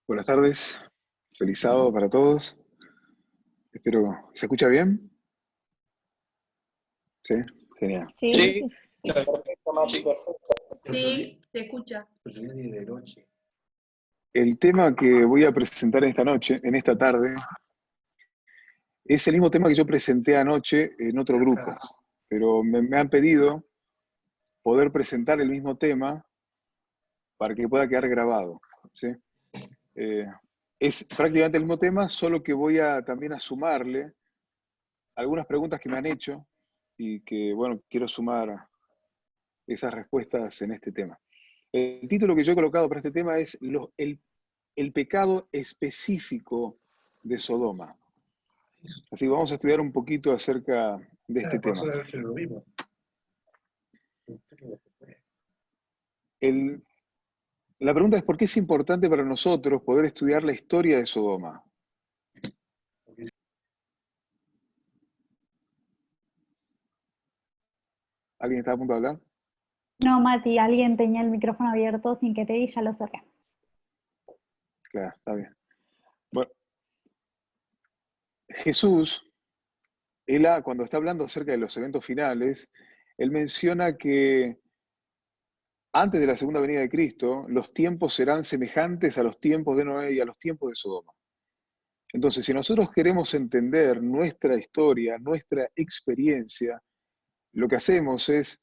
Buenas tardes, feliz sábado para todos. Espero, ¿se escucha bien? Sí, genial. Sí, Sí, sí. perfecto, Mati, perfecto. Sí, te escucha. El tema que voy a presentar esta noche, en esta tarde, es el mismo tema que yo presenté anoche en otro grupo, pero me han pedido poder presentar el mismo tema para que pueda quedar grabado, ¿sí? Es prácticamente el mismo tema, solo que voy a también a sumarle algunas preguntas que me han hecho y que, bueno, quiero sumar esas respuestas en este tema. El título que yo he colocado para este tema es el pecado específico de Sodoma. Así que vamos a estudiar un poquito acerca de este tema. La pregunta es, ¿por qué es importante para nosotros poder estudiar la historia de Sodoma? ¿Alguien está a punto de hablar? No, Mati, alguien tenía el micrófono abierto sin querer y ya lo cerré. Claro, está bien. Bueno, Jesús, cuando está hablando acerca de los eventos finales, él menciona que antes de la segunda venida de Cristo, los tiempos serán semejantes a los tiempos de Noé y a los tiempos de Sodoma. Entonces, si nosotros queremos entender nuestra historia, nuestra experiencia, lo que hacemos es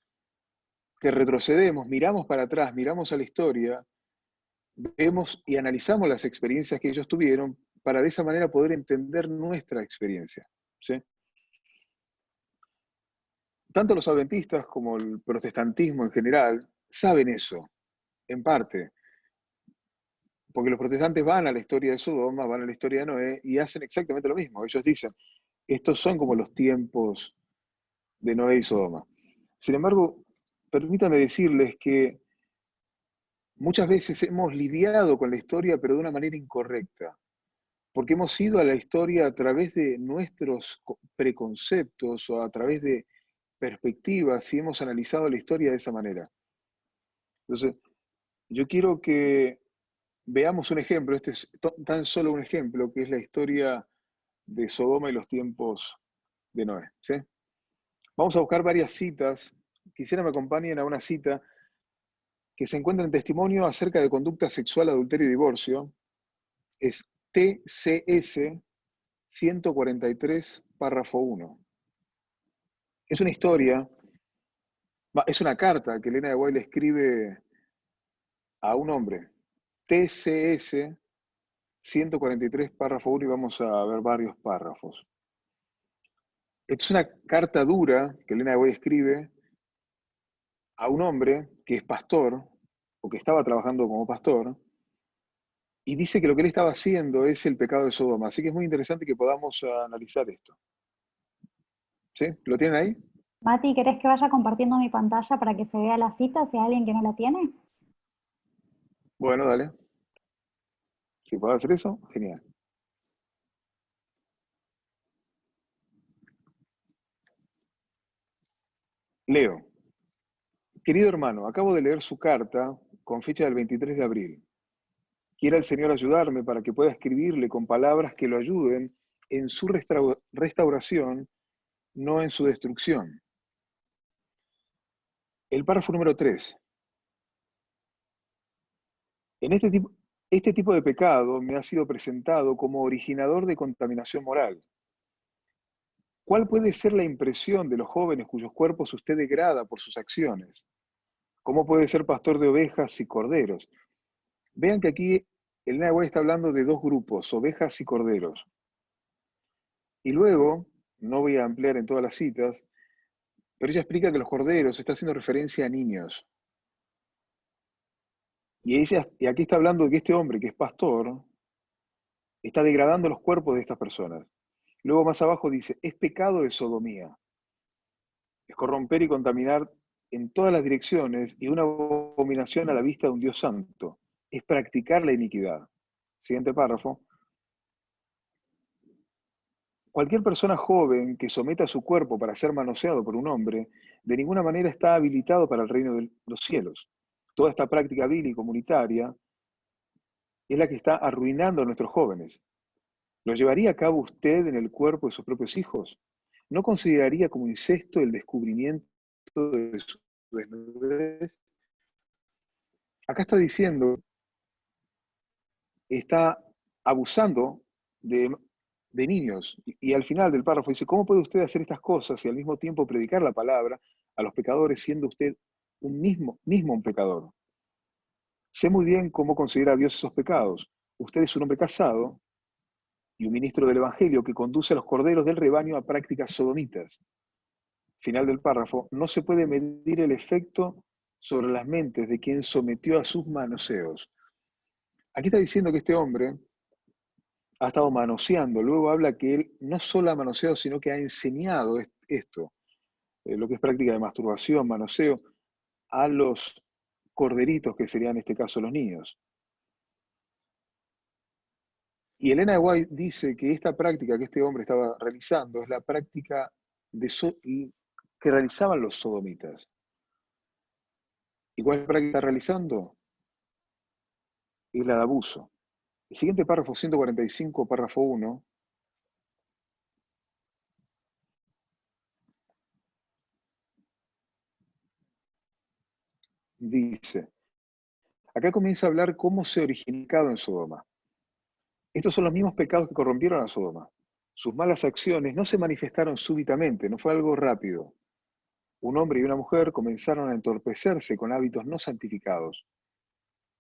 que retrocedemos, miramos para atrás, miramos a la historia, vemos y analizamos las experiencias que ellos tuvieron para de esa manera poder entender nuestra experiencia, ¿sí? Tanto los adventistas como el protestantismo en general saben eso, en parte, porque los protestantes van a la historia de Sodoma, van a la historia de Noé y hacen exactamente lo mismo. Ellos dicen, estos son como los tiempos de Noé y Sodoma. Sin embargo, permítanme decirles que muchas veces hemos lidiado con la historia, pero de una manera incorrecta, porque hemos ido a la historia a través de nuestros preconceptos o a través de perspectivas y hemos analizado la historia de esa manera. Entonces, yo quiero que veamos un ejemplo, este es tan solo un ejemplo, que es la historia de Sodoma y los tiempos de Noé, ¿sí? Vamos a buscar varias citas. Quisiera me acompañen a una cita que se encuentra en testimonio acerca de conducta sexual, adulterio y divorcio. Es TCS 143, párrafo 1. Es una historia, es una carta que Elena de White le escribe a un hombre. TCS 143, párrafo 1, y vamos a ver varios párrafos. Esta es una carta dura que Elena de White escribe a un hombre que es pastor, o que estaba trabajando como pastor, y dice que lo que él estaba haciendo es el pecado de Sodoma. Así que es muy interesante que podamos analizar esto. ¿Sí? ¿Lo tienen ahí? Mati, ¿querés que vaya compartiendo mi pantalla para que se vea la cita si hay alguien que no la tiene? Bueno, dale. Si puedo hacer eso, genial. Leo. Querido hermano, acabo de leer su carta con fecha del 23 de abril. Quiera el Señor ayudarme para que pueda escribirle con palabras que lo ayuden en su restauración, no en su destrucción. El párrafo número 3. Este tipo de pecado me ha sido presentado como originador de contaminación moral. ¿Cuál puede ser la impresión de los jóvenes cuyos cuerpos usted degrada por sus acciones? ¿Cómo puede ser pastor de ovejas y corderos? Vean que aquí el Nahua está hablando de dos grupos, ovejas y corderos. Y luego, no voy a ampliar en todas las citas, pero ella explica que los corderos está haciendo referencia a niños. Y aquí está hablando de que este hombre, que es pastor, está degradando los cuerpos de estas personas. Luego más abajo dice, es pecado de sodomía. Es corromper y contaminar en todas las direcciones y una abominación a la vista de un Dios santo. Es practicar la iniquidad. Siguiente párrafo. Cualquier persona joven que someta su cuerpo para ser manoseado por un hombre, de ninguna manera está habilitado para el reino de los cielos. Toda esta práctica vil y comunitaria es la que está arruinando a nuestros jóvenes. ¿Lo llevaría a cabo usted en el cuerpo de sus propios hijos? ¿No consideraría como incesto el descubrimiento de su desnudez? Acá está diciendo, está abusando de niños. Y al final del párrafo dice, ¿cómo puede usted hacer estas cosas y al mismo tiempo predicar la palabra a los pecadores siendo usted mismo un pecador? Sé muy bien cómo considera Dios esos pecados. Usted es un hombre casado y un ministro del Evangelio que conduce a los corderos del rebaño a prácticas sodomitas. Final del párrafo, no se puede medir el efecto sobre las mentes de quien sometió a sus manoseos. Aquí está diciendo que este hombre ha estado manoseando, luego habla que él no solo ha manoseado, sino que ha enseñado esto, lo que es práctica de masturbación, manoseo, a los corderitos, que serían en este caso los niños. Y Elena de White dice que esta práctica que este hombre estaba realizando es la práctica que realizaban los sodomitas. ¿Y cuál es la práctica que está realizando? Es la de abuso. El siguiente párrafo, 145, párrafo 1, dice, acá comienza a hablar cómo se originó el pecado en Sodoma. Estos son los mismos pecados que corrompieron a Sodoma. Sus malas acciones no se manifestaron súbitamente, no fue algo rápido. Un hombre y una mujer comenzaron a entorpecerse con hábitos no santificados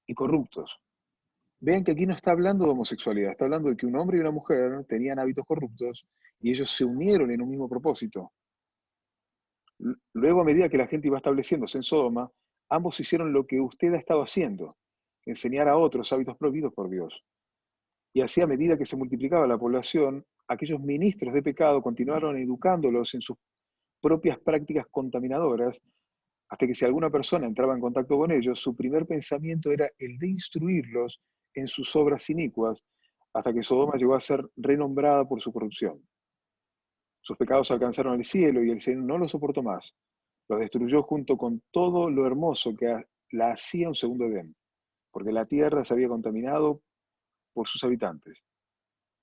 y corruptos. Vean que aquí no está hablando de homosexualidad, está hablando de que un hombre y una mujer tenían hábitos corruptos y ellos se unieron en un mismo propósito. Luego, a medida que la gente iba estableciéndose en Sodoma, ambos hicieron lo que usted ha estado haciendo, enseñar a otros hábitos prohibidos por Dios. Y así, a medida que se multiplicaba la población, aquellos ministros de pecado continuaron educándolos en sus propias prácticas contaminadoras, hasta que si alguna persona entraba en contacto con ellos, su primer pensamiento era el de instruirlos en sus obras inicuas, hasta que Sodoma llegó a ser renombrada por su corrupción. Sus pecados alcanzaron el cielo y el Señor no los soportó más. Los destruyó junto con todo lo hermoso que la hacía un segundo Edén, porque la tierra se había contaminado por sus habitantes.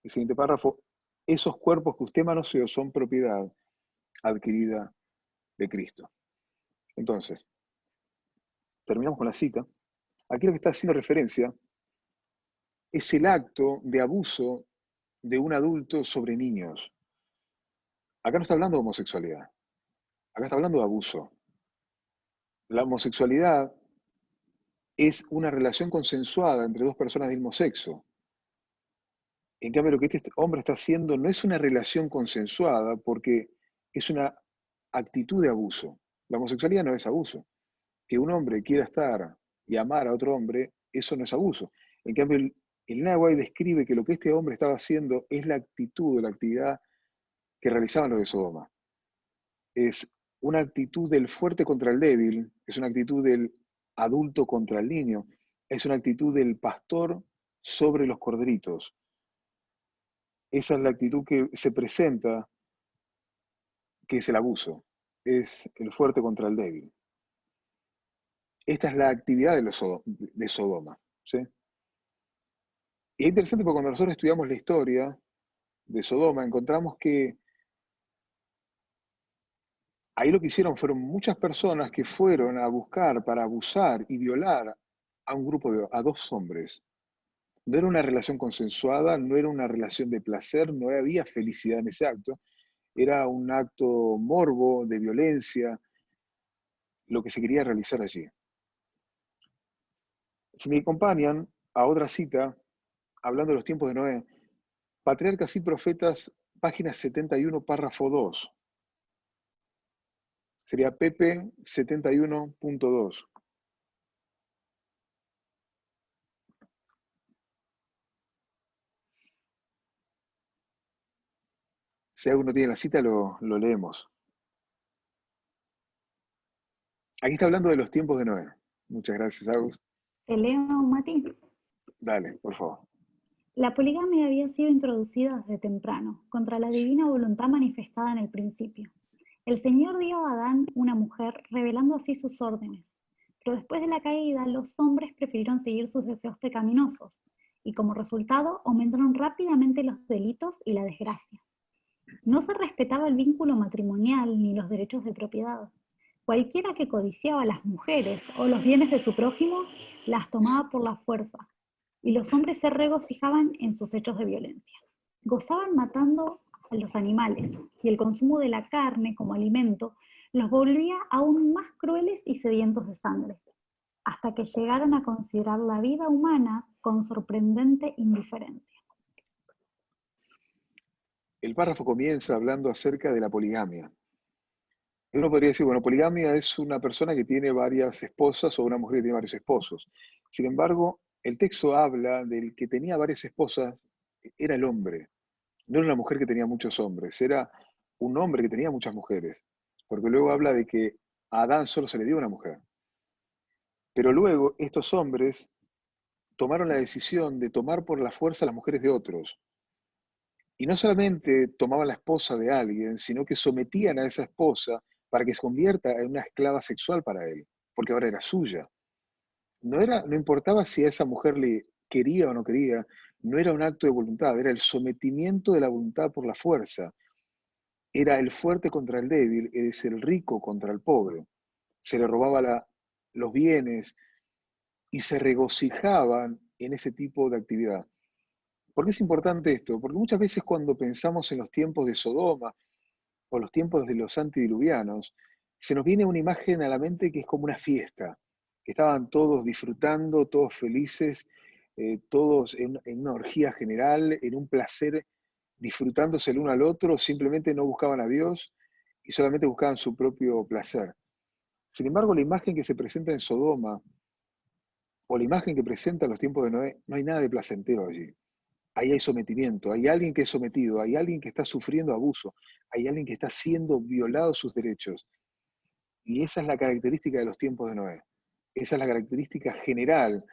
El siguiente párrafo, esos cuerpos que usted manoseó son propiedad adquirida de Cristo. Entonces, terminamos con la cita. Aquí lo que está haciendo referencia es el acto de abuso de un adulto sobre niños. Acá no está hablando de homosexualidad, acá está hablando de abuso. La homosexualidad es una relación consensuada entre dos personas del mismo sexo. En cambio, lo que este hombre está haciendo no es una relación consensuada porque es una actitud de abuso. La homosexualidad no es abuso. Que un hombre quiera estar y amar a otro hombre, eso no es abuso. En cambio, el Nahuay describe que lo que este hombre estaba haciendo es la actitud, la actividad que realizaban los de Sodoma. Es una actitud del fuerte contra el débil, es una actitud del adulto contra el niño, es una actitud del pastor sobre los corderitos. Esa es la actitud que se presenta, que es el abuso, es el fuerte contra el débil. Esta es la actividad de Sodoma. ¿Sí? Y es interesante porque cuando nosotros estudiamos la historia de Sodoma, encontramos que ahí lo que hicieron fueron muchas personas que fueron a buscar para abusar y violar a un grupo a dos hombres. No era una relación consensuada, no era una relación de placer, no había felicidad en ese acto, era un acto morbo, de violencia, lo que se quería realizar allí. Si me acompañan a otra cita, hablando de los tiempos de Noé, Patriarcas y Profetas, página 71, párrafo 2. Sería PP 71.2. Si alguno tiene la cita, lo leemos. Aquí está hablando de los tiempos de Noé. Muchas gracias, Agus. Te leo, Mati. Dale, por favor. La poligamia había sido introducida desde temprano, contra la divina voluntad manifestada en el principio. El Señor dio a Adán una mujer, revelando así sus órdenes. Pero después de la caída, los hombres prefirieron seguir sus deseos pecaminosos. y como resultado aumentaron rápidamente los delitos y la desgracia. No se respetaba el vínculo matrimonial ni los derechos de propiedad. Cualquiera que codiciaba a las mujeres o los bienes de su prójimo las tomaba por la fuerza, y los hombres se regocijaban en sus hechos de violencia. Gozaban matando a los animales, y el consumo de la carne como alimento los volvía aún más crueles y sedientos de sangre, hasta que llegaron a considerar la vida humana con sorprendente indiferencia. El párrafo comienza hablando acerca de la poligamia. Uno podría decir, bueno, poligamia es una persona que tiene varias esposas o una mujer que tiene varios esposos. Sin embargo, el texto habla del que tenía varias esposas, era el hombre. No era una mujer que tenía muchos hombres, era un hombre que tenía muchas mujeres. Porque luego habla de que a Adán solo se le dio una mujer. Pero luego estos hombres tomaron la decisión de tomar por la fuerza las mujeres de otros. Y no solamente tomaban la esposa de alguien, sino que sometían a esa esposa para que se convierta en una esclava sexual para él, porque ahora era suya. No importaba si a esa mujer le quería o no quería, no era un acto de voluntad, era el sometimiento de la voluntad por la fuerza. Era el fuerte contra el débil, es el rico contra el pobre. Se le robaba los bienes y se regocijaban en ese tipo de actividad. ¿Por qué es importante esto? Porque muchas veces cuando pensamos en los tiempos de Sodoma o los tiempos de los antidiluvianos, se nos viene una imagen a la mente que es como una fiesta, que estaban todos disfrutando, todos felices, todos en una orgía general, en un placer, disfrutándose el uno al otro, simplemente no buscaban a Dios y solamente buscaban su propio placer. Sin embargo, la imagen que se presenta en Sodoma, o la imagen que presenta los tiempos de Noé, no hay nada de placentero allí. Ahí hay sometimiento, hay alguien que es sometido, hay alguien que está sufriendo abuso, hay alguien que está siendo violado sus derechos. Y esa es la característica de los tiempos de Noé. Esa es la característica general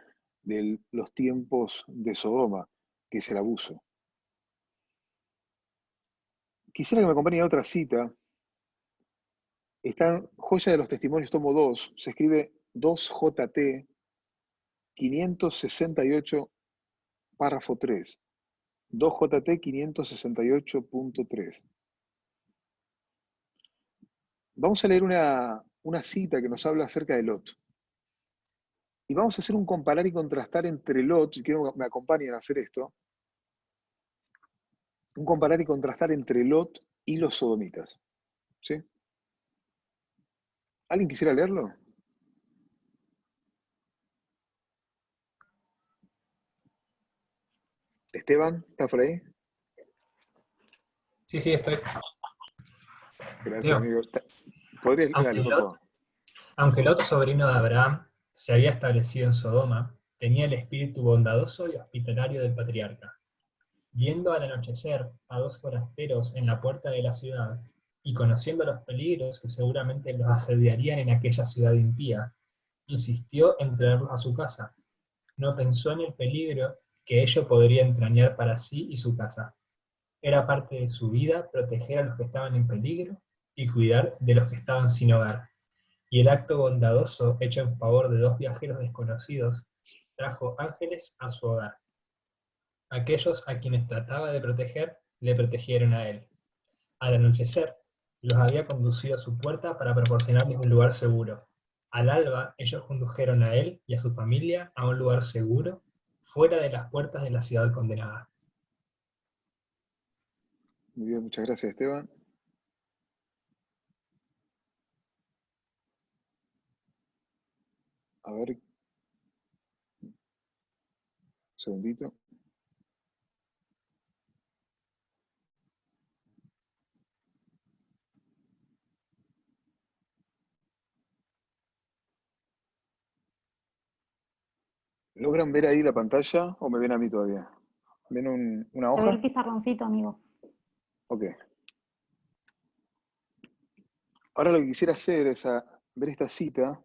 de los tiempos de Sodoma, que es el abuso. Quisiera que me acompañe a otra cita. Está en Joya de los Testimonios, tomo 2, se escribe 2JT 568, párrafo 3. 2JT 568.3. Vamos a leer una cita que nos habla acerca de Lot. Y vamos a hacer un comparar y contrastar entre Lot, y quiero que me acompañen a hacer esto, un comparar y contrastar entre Lot y los sodomitas. ¿Sí? ¿Alguien quisiera leerlo? Esteban, ¿estás por ahí? Sí, estoy. Gracias, Leo, amigo. ¿Podrías? aunque Dale, por Lot, favor. aunque Lot, sobrino de Abraham, se había establecido en Sodoma, tenía el espíritu bondadoso y hospitalario del patriarca. Viendo al anochecer a dos forasteros en la puerta de la ciudad, y conociendo los peligros que seguramente los asediarían en aquella ciudad impía, insistió en traerlos a su casa. No pensó en el peligro que ello podría entrañar para sí y su casa. Era parte de su vida proteger a los que estaban en peligro y cuidar de los que estaban sin hogar. Y el acto bondadoso hecho en favor de dos viajeros desconocidos trajo ángeles a su hogar. Aquellos a quienes trataba de proteger, le protegieron a él. Al anochecer, los había conducido a su puerta para proporcionarles un lugar seguro. Al alba, ellos condujeron a él y a su familia a un lugar seguro, fuera de las puertas de la ciudad condenada. Muy bien, muchas gracias, Esteban. A ver, un segundito. ¿Logran ver ahí la pantalla o me ven a mí todavía? ¿Ven una Se ve hoja? el pizarroncito, amigo. Ok. Ahora lo que quisiera hacer es ver esta cita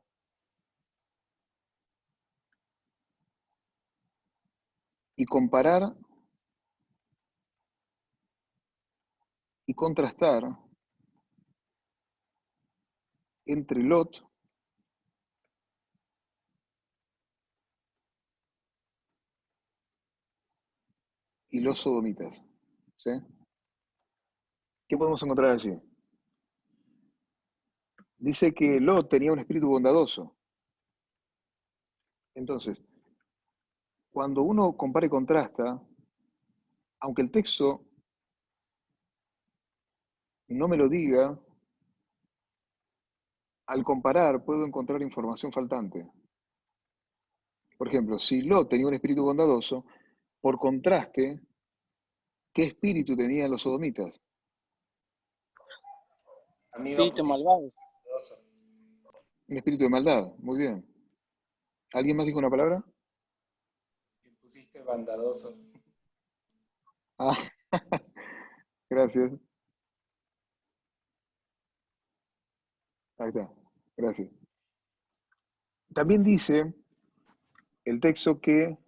y comparar y contrastar entre Lot y los sodomitas. ¿Sí? ¿Qué podemos encontrar allí? Dice que Lot tenía un espíritu bondadoso. Entonces, cuando uno compara y contrasta, aunque el texto no me lo diga, al comparar puedo encontrar información faltante. Por ejemplo, si Lot tenía un espíritu bondadoso, por contraste, ¿qué espíritu tenían los sodomitas? Amigo, Espíritu pusiste malvado. bondadoso. Un espíritu de maldad. Muy bien. ¿Alguien más dijo una palabra? Pusiste bondadoso. Ah, gracias. Ahí está. Gracias. También dice el texto que,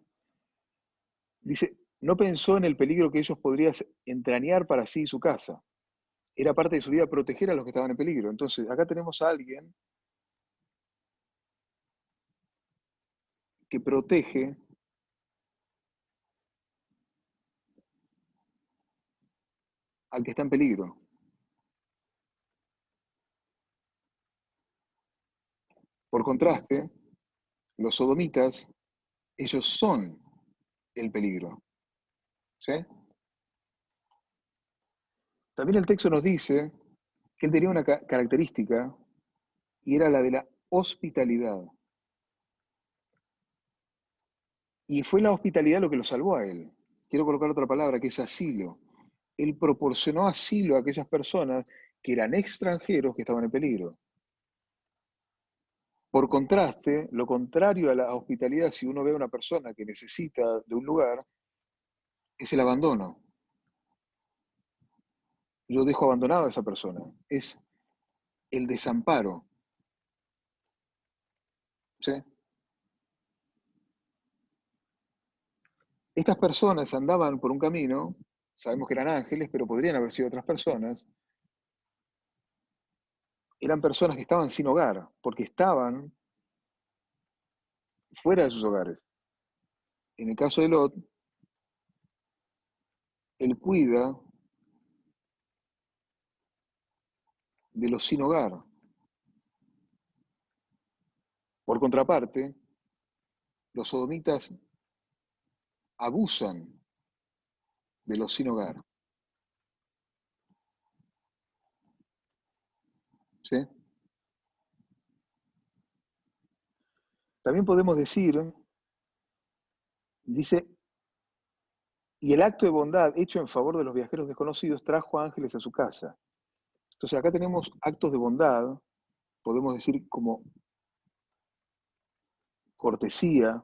dice, no pensó en el peligro que ellos podrían entrañar para sí y su casa. Era parte de su vida proteger a los que estaban en peligro. Entonces, acá tenemos a alguien que protege al que está en peligro. Por contraste, los sodomitas, ellos son el peligro. ¿Sí? También el texto nos dice que él tenía una característica y era la de la hospitalidad. Y fue la hospitalidad lo que lo salvó a él. Quiero colocar otra palabra, que es asilo. Él proporcionó asilo a aquellas personas que eran extranjeros que estaban en peligro. Por contraste, lo contrario a la hospitalidad, si uno ve a una persona que necesita de un lugar, es el abandono. Yo dejo abandonado a esa persona. Es el desamparo. ¿Sí? Estas personas andaban por un camino, sabemos que eran ángeles, pero podrían haber sido otras personas. Eran personas que estaban sin hogar, porque estaban fuera de sus hogares. En el caso de Lot, él cuida de los sin hogar. Por contraparte, los sodomitas abusan de los sin hogar. ¿Sí? También podemos decir, dice, y el acto de bondad hecho en favor de los viajeros desconocidos trajo ángeles a su casa. Entonces acá tenemos actos de bondad, podemos decir como cortesía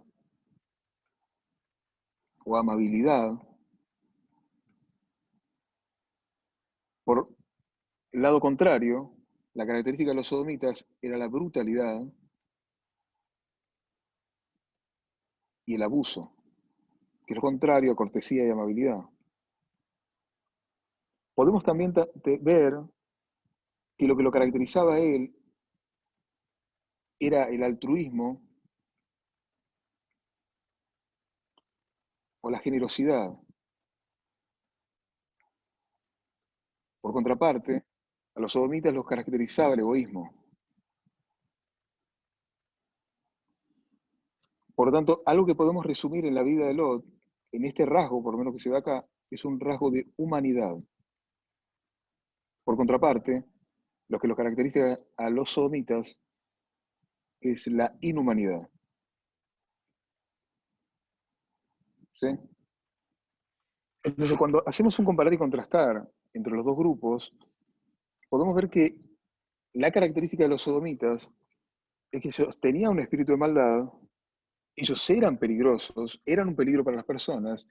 o amabilidad. Por el lado contrario, la característica de los sodomitas era la brutalidad y el abuso, que es lo contrario a cortesía y amabilidad. Podemos también ver que lo caracterizaba a él era el altruismo o la generosidad. Por contraparte, a los sodomitas los caracterizaba el egoísmo. Por lo tanto, algo que podemos resumir en la vida de Lot, en este rasgo, por lo menos que se ve acá, es un rasgo de humanidad. Por contraparte, lo que los caracteriza a los sodomitas es la inhumanidad. ¿Sí? Entonces, cuando hacemos un comparar y contrastar entre los dos grupos, podemos ver que la característica de los sodomitas es que ellos tenían un espíritu de maldad, ellos eran peligrosos, eran un peligro para las personas,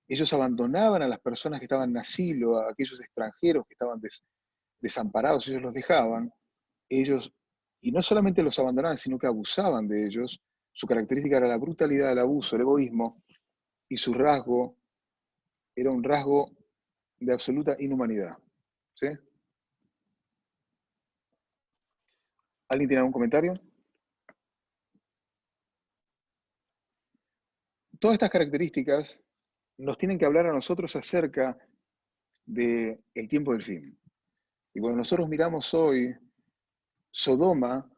ellos abandonaban a las personas que estaban en asilo, a aquellos extranjeros que estaban desamparados, ellos los dejaban, ellos, y no solamente los abandonaban, sino que abusaban de ellos. Su característica era la brutalidad, el abuso, el egoísmo, y su rasgo era un rasgo de absoluta inhumanidad. ¿Sí? ¿Alguien tiene algún comentario? Todas estas características nos tienen que hablar a nosotros acerca del tiempo del fin. Y cuando nosotros miramos hoy Sodoma,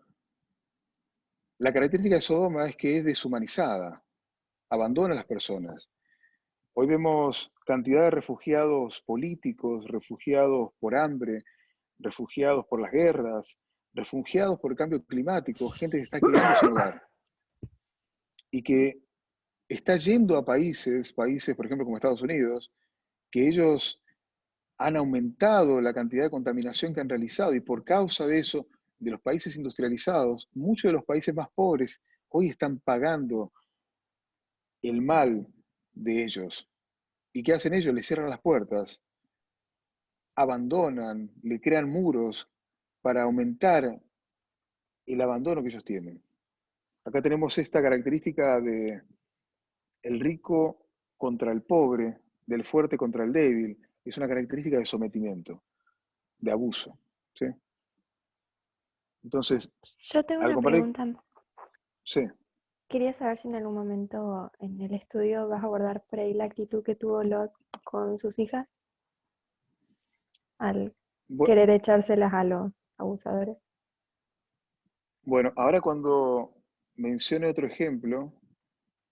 la característica de Sodoma es que es deshumanizada, abandona a las personas. Hoy vemos cantidad de refugiados políticos, refugiados por hambre, refugiados por las guerras, refugiados por el cambio climático, gente que está quedando sin hogar. Y que está yendo a países, por ejemplo, como Estados Unidos, que ellos han aumentado la cantidad de contaminación que han realizado y por causa de eso, de los países industrializados, muchos de los países más pobres hoy están pagando el mal de ellos. ¿Y qué hacen ellos? Les cierran las puertas, abandonan, le crean muros para aumentar el abandono que ellos tienen. Acá tenemos esta característica de el rico contra el pobre, del fuerte contra el débil. Es una característica de sometimiento, de abuso. ¿Sí? Entonces, Yo tengo al una comparar... pregunta. Sí. Quería saber si en algún momento en el estudio vas a abordar por ahí la actitud que tuvo Lot con sus hijas al querer echárselas a los abusadores. Bueno, ahora cuando mencione otro ejemplo,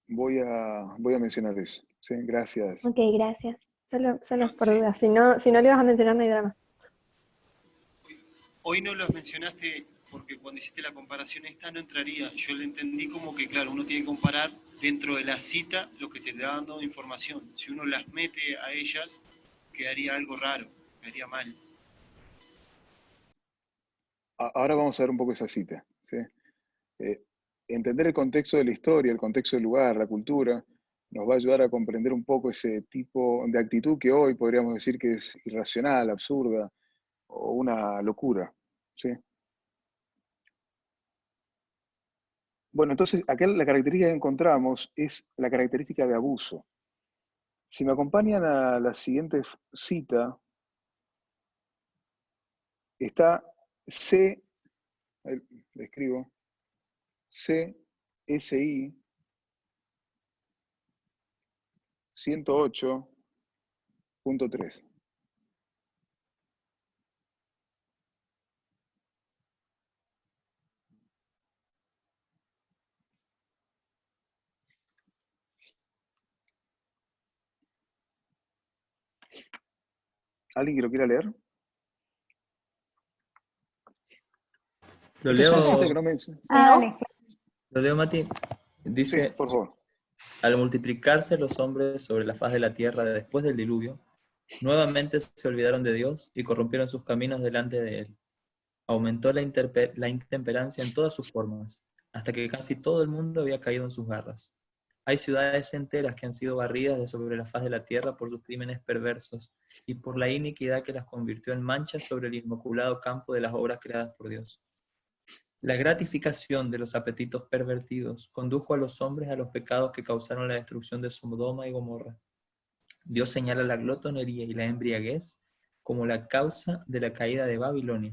voy a mencionar eso. ¿Sí? Gracias. Ok, gracias. Solo por Sí. duda. Si no le vas a mencionar, no hay drama. Hoy no los mencionaste porque cuando hiciste la comparación esta no entraría. Yo le entendí como que, claro, uno tiene que comparar dentro de la cita lo que te está dando de información. Si uno las mete a ellas, quedaría algo raro, quedaría mal. Ahora vamos a ver un poco esa cita. ¿Sí? Entender el contexto de la historia, el contexto del lugar, la cultura, nos va a ayudar a comprender un poco ese tipo de actitud que hoy podríamos decir que es irracional, absurda o una locura. ¿Sí? Bueno, entonces acá la característica que encontramos es la característica de abuso. Si me acompañan a la siguiente cita, está C, le escribo, CSI 108.3. ¿Alguien que lo quiera leer? Lo Esta es una cita leo, que no mencioné. Dale. lo leo, Mati. Sí, Dice, por favor. al multiplicarse los hombres sobre la faz de la tierra después del diluvio, nuevamente se olvidaron de Dios y corrompieron sus caminos delante de Él. Aumentó la intemperancia en todas sus formas, hasta que casi todo el mundo había caído en sus garras. Hay ciudades enteras que han sido barridas de sobre la faz de la tierra por sus crímenes perversos y por la iniquidad que las convirtió en manchas sobre el inmaculado campo de las obras creadas por Dios. La gratificación de los apetitos pervertidos condujo a los hombres a los pecados que causaron la destrucción de Sodoma y Gomorra. Dios señala la glotonería y la embriaguez como la causa de la caída de Babilonia.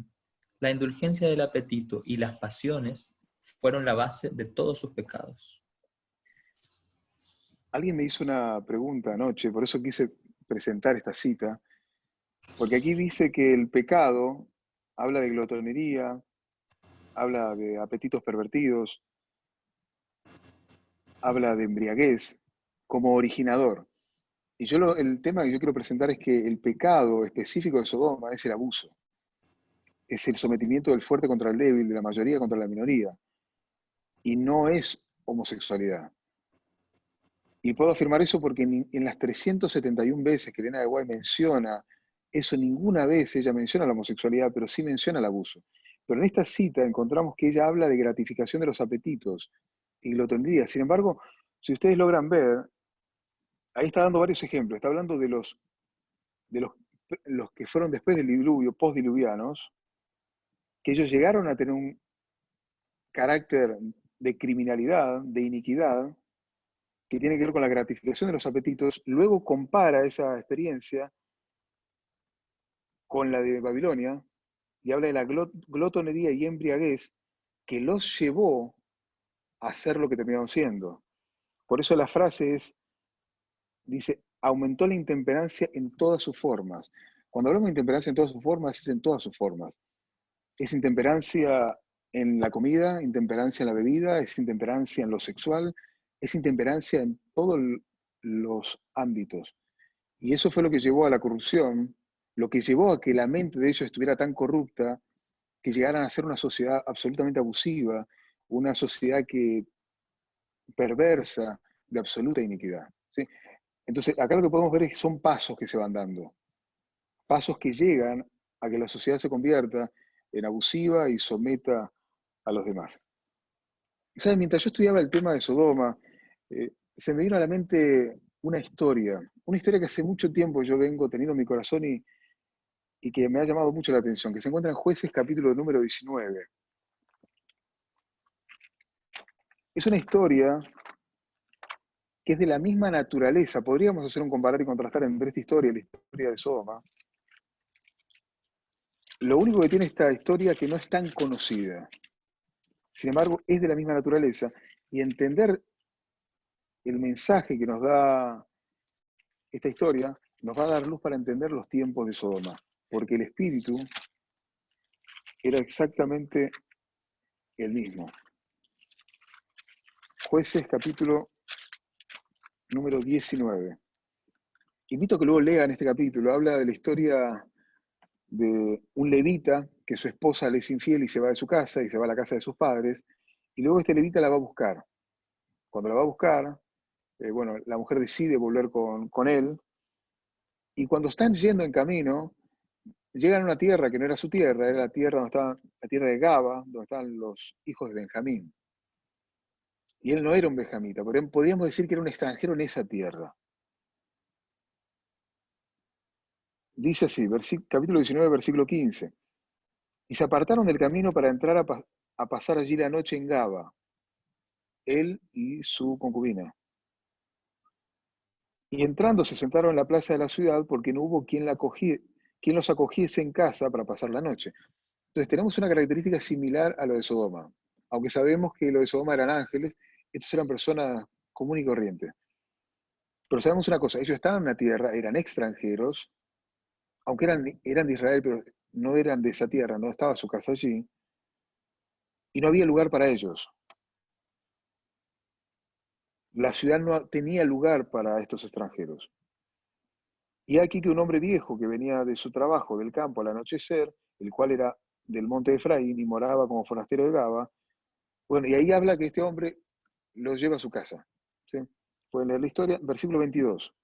La indulgencia del apetito y las pasiones fueron la base de todos sus pecados. Alguien me hizo una pregunta anoche, por eso quise presentar esta cita, porque aquí dice que el pecado habla de glotonería, habla de apetitos pervertidos, habla de embriaguez como originador. Y yo el tema que yo quiero presentar es que el pecado específico de Sodoma es el abuso. Es el sometimiento del fuerte contra el débil, de la mayoría contra la minoría. Y no es homosexualidad. Y puedo afirmar eso porque en las 371 veces que Elena de White menciona eso, ninguna vez ella menciona la homosexualidad, pero sí menciona el abuso. Pero en esta cita encontramos que ella habla de gratificación de los apetitos y glotonería. Sin embargo, si ustedes logran ver, ahí está dando varios ejemplos. Está hablando de los que fueron después del diluvio, postdiluvianos, que ellos llegaron a tener un carácter de criminalidad, de iniquidad, que tiene que ver con la gratificación de los apetitos. Luego compara esa experiencia con la de Babilonia y habla de la glotonería y embriaguez que los llevó a ser lo que terminaron siendo. Por eso la frase dice, aumentó la intemperancia en todas sus formas. Cuando hablamos de intemperancia en todas sus formas, es en todas sus formas. Es intemperancia en la comida, intemperancia en la bebida, es intemperancia en lo sexual, es intemperancia en todos los ámbitos. Y eso fue lo que llevó a la corrupción, lo que llevó a que la mente de ellos estuviera tan corrupta, que llegaran a ser una sociedad absolutamente abusiva, una sociedad perversa, de absoluta iniquidad. ¿Sí? Entonces, acá lo que podemos ver es que son pasos que se van dando, pasos que llegan a que la sociedad se convierta en abusiva y someta a los demás. ¿Sabes? Mientras yo estudiaba el tema de Sodoma, se me vino a la mente una historia que hace mucho tiempo yo vengo teniendo en mi corazón y que me ha llamado mucho la atención, que se encuentra en Jueces capítulo número 19. Es una historia que es de la misma naturaleza. Podríamos hacer un comparar y contrastar entre esta historia y la historia de Sodoma. Lo único que tiene esta historia es que no es tan conocida. Sin embargo, es de la misma naturaleza. Y entender el mensaje que nos da esta historia nos va a dar luz para entender los tiempos de Sodoma. Porque el espíritu era exactamente el mismo. Jueces capítulo número 19. Invito a que luego lean este capítulo. Habla de la historia de un levita que su esposa le es infiel y se va de su casa y se va a la casa de sus padres. Y luego este levita la va a buscar. Cuando la va a buscar, bueno, la mujer decide volver con él. Y cuando están yendo en camino, llegan a una tierra que no era su tierra, era la tierra donde estaba, la tierra de Gaba, donde estaban los hijos de Benjamín. Y él no era un benjamita, podríamos decir que era un extranjero en esa tierra. Dice así, capítulo 19, versículo 15. Y se apartaron del camino para entrar a pasar allí la noche en Gaba, él y su concubina. Y entrando se sentaron en la plaza de la ciudad porque no hubo quien los acogiese en casa para pasar la noche. Entonces tenemos una característica similar a lo de Sodoma. Aunque sabemos que lo de Sodoma eran ángeles, estos eran personas comunes y corrientes. Pero sabemos una cosa, ellos estaban en la tierra, eran extranjeros, aunque eran de Israel, pero no eran de esa tierra, no estaba su casa allí, y no había lugar para ellos. La ciudad no tenía lugar para estos extranjeros. Y aquí que un hombre viejo que venía de su trabajo del campo al anochecer, el cual era del monte de Efraín y moraba como forastero de Gaba, bueno, y ahí habla que este hombre los lleva a su casa. ¿Sí? Pueden leer la historia, versículo 22.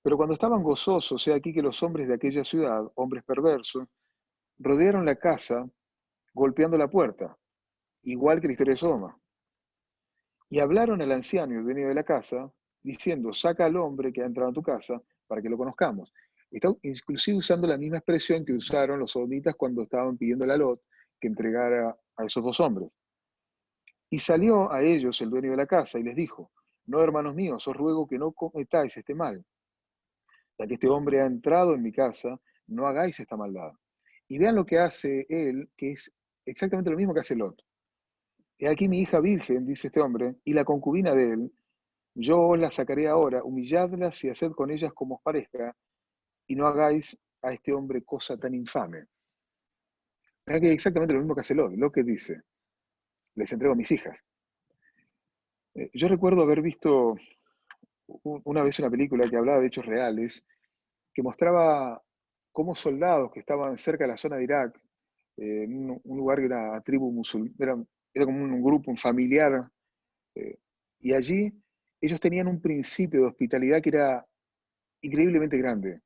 Pero cuando estaban gozosos, he aquí que los hombres de aquella ciudad, hombres perversos, rodearon la casa golpeando la puerta, igual que la historia de Sodoma. Y hablaron al anciano y el dueño de la casa, diciendo, saca al hombre que ha entrado en tu casa para que lo conozcamos. Está inclusive usando la misma expresión que usaron los sodomitas cuando estaban pidiendo a Lot que entregara a esos dos hombres. Y salió a ellos el dueño de la casa y les dijo, no, hermanos míos, os ruego que no cometáis este mal. Ya que este hombre ha entrado en mi casa, no hagáis esta maldad. Y vean lo que hace él, que es exactamente lo mismo que hace Lot. He aquí mi hija virgen, dice este hombre, y la concubina de él, yo os la sacaré ahora, humilladlas y haced con ellas como os parezca, y no hagáis a este hombre cosa tan infame. Vean que es exactamente lo mismo que hace Lot. Lot que dice, les entrego a mis hijas. Yo recuerdo haber visto una vez una película que hablaba de hechos reales, que mostraba cómo soldados que estaban cerca de la zona de Irak, en un lugar que era tribu musulmana, era como un grupo, un familiar, y allí ellos tenían un principio de hospitalidad que era increíblemente grande.